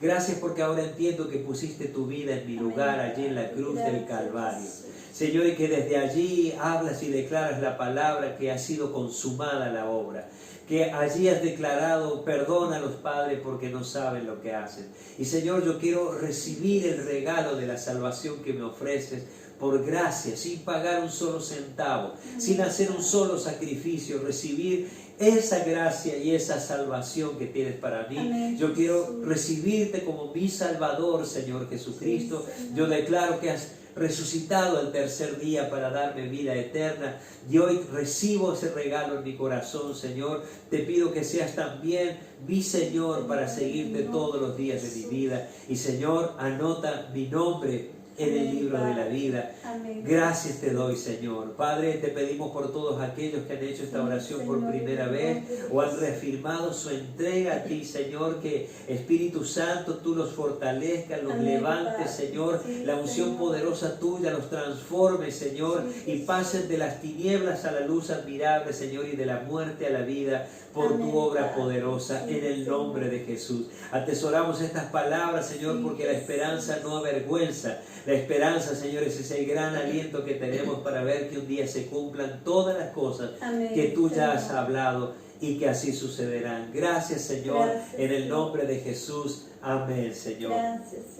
Gracias porque ahora entiendo que pusiste tu vida en mi lugar allí en la cruz del Calvario. Señor, y que desde allí hablas y declaras la palabra que ha sido consumada la obra. Que allí has declarado, perdona a los padres porque no saben lo que hacen. Y Señor, yo quiero recibir el regalo de la salvación que me ofreces por gracia, sin pagar un solo centavo, sin hacer un solo sacrificio, recibir esa gracia y esa salvación que tienes para mí. Amén. Yo quiero recibirte como mi Salvador, Señor Jesucristo. Yo declaro que has resucitado el tercer día para darme vida eterna, y hoy recibo ese regalo en mi corazón, Señor. Te pido que seas también mi Señor para seguirte todos los días de mi vida, y Señor, anota mi nombre en el libro de la vida. Gracias te doy, Señor. Padre, te pedimos por todos aquellos que han hecho esta oración por primera vez o han reafirmado su entrega a ti, Señor, que Espíritu Santo tú los fortalezcas, los levantes, Señor, la unción poderosa tuya los transforme, Señor, y pasen de las tinieblas a la luz admirable, Señor, y de la muerte a la vida por tu obra poderosa, en el nombre de Jesús. Atesoramos estas palabras, Señor, porque la esperanza no avergüenza. La esperanza, Señor, es ese gran aliento que tenemos para ver que un día se cumplan todas las cosas que tú ya has hablado, y que así sucederán. Gracias, Señor, en el nombre de Jesús. Amén, Señor.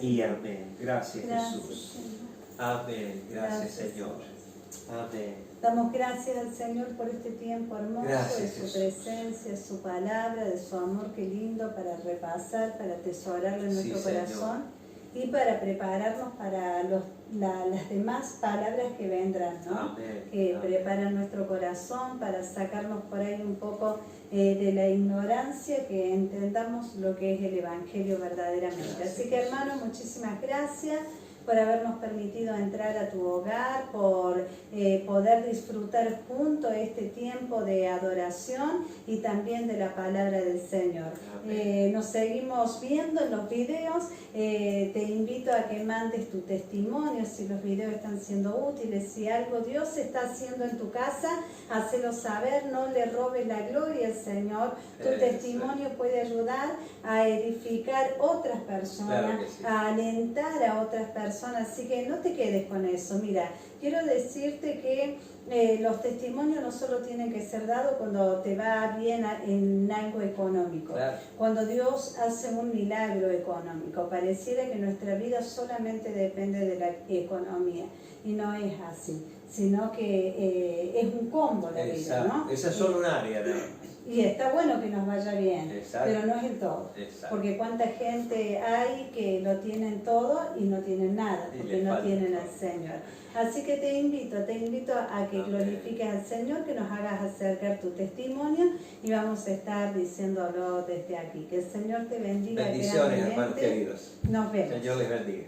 Y amén. Gracias, Jesús. Amén. Gracias, Señor. Amén. Damos gracias al Señor por este tiempo hermoso, de su presencia, su palabra, de su amor, qué lindo para repasar, para atesorarlo en nuestro corazón. Y para prepararnos para las demás palabras que vendrán, ¿no? Que preparan nuestro corazón para sacarnos por ahí un poco de la ignorancia, que entendamos lo que es el Evangelio verdaderamente. Así que, hermano, muchísimas gracias por habernos permitido entrar a tu hogar, por poder disfrutar juntos este tiempo de adoración y también de la palabra del Señor. Nos seguimos viendo en los videos. Te invito a que mandes tu testimonio si los videos están siendo útiles, si algo Dios está haciendo en tu casa, hacelo saber, no le robes la gloria al Señor. Tu testimonio puede ayudar a edificar otras personas, a alentar a otras personas. Así que no te quedes con eso. Mira, quiero decirte que los testimonios no solo tienen que ser dados cuando te va bien en algo económico. Cuando Dios hace un milagro económico, pareciera que nuestra vida solamente depende de la economía, y no es así, sino que es un combo la vida, ¿no? Esa es solo un área, ¿no? Y está bueno que nos vaya bien, pero no es el todo. Porque cuánta gente hay que lo tienen todo y no tienen nada, porque no tienen al Señor. Así que te invito a que glorifiques al Señor, que nos hagas acercar tu testimonio, y vamos a estar diciéndolo desde aquí. Que el Señor te bendiga. Bendiciones, hermanos queridos. Nos vemos. Señor les bendiga.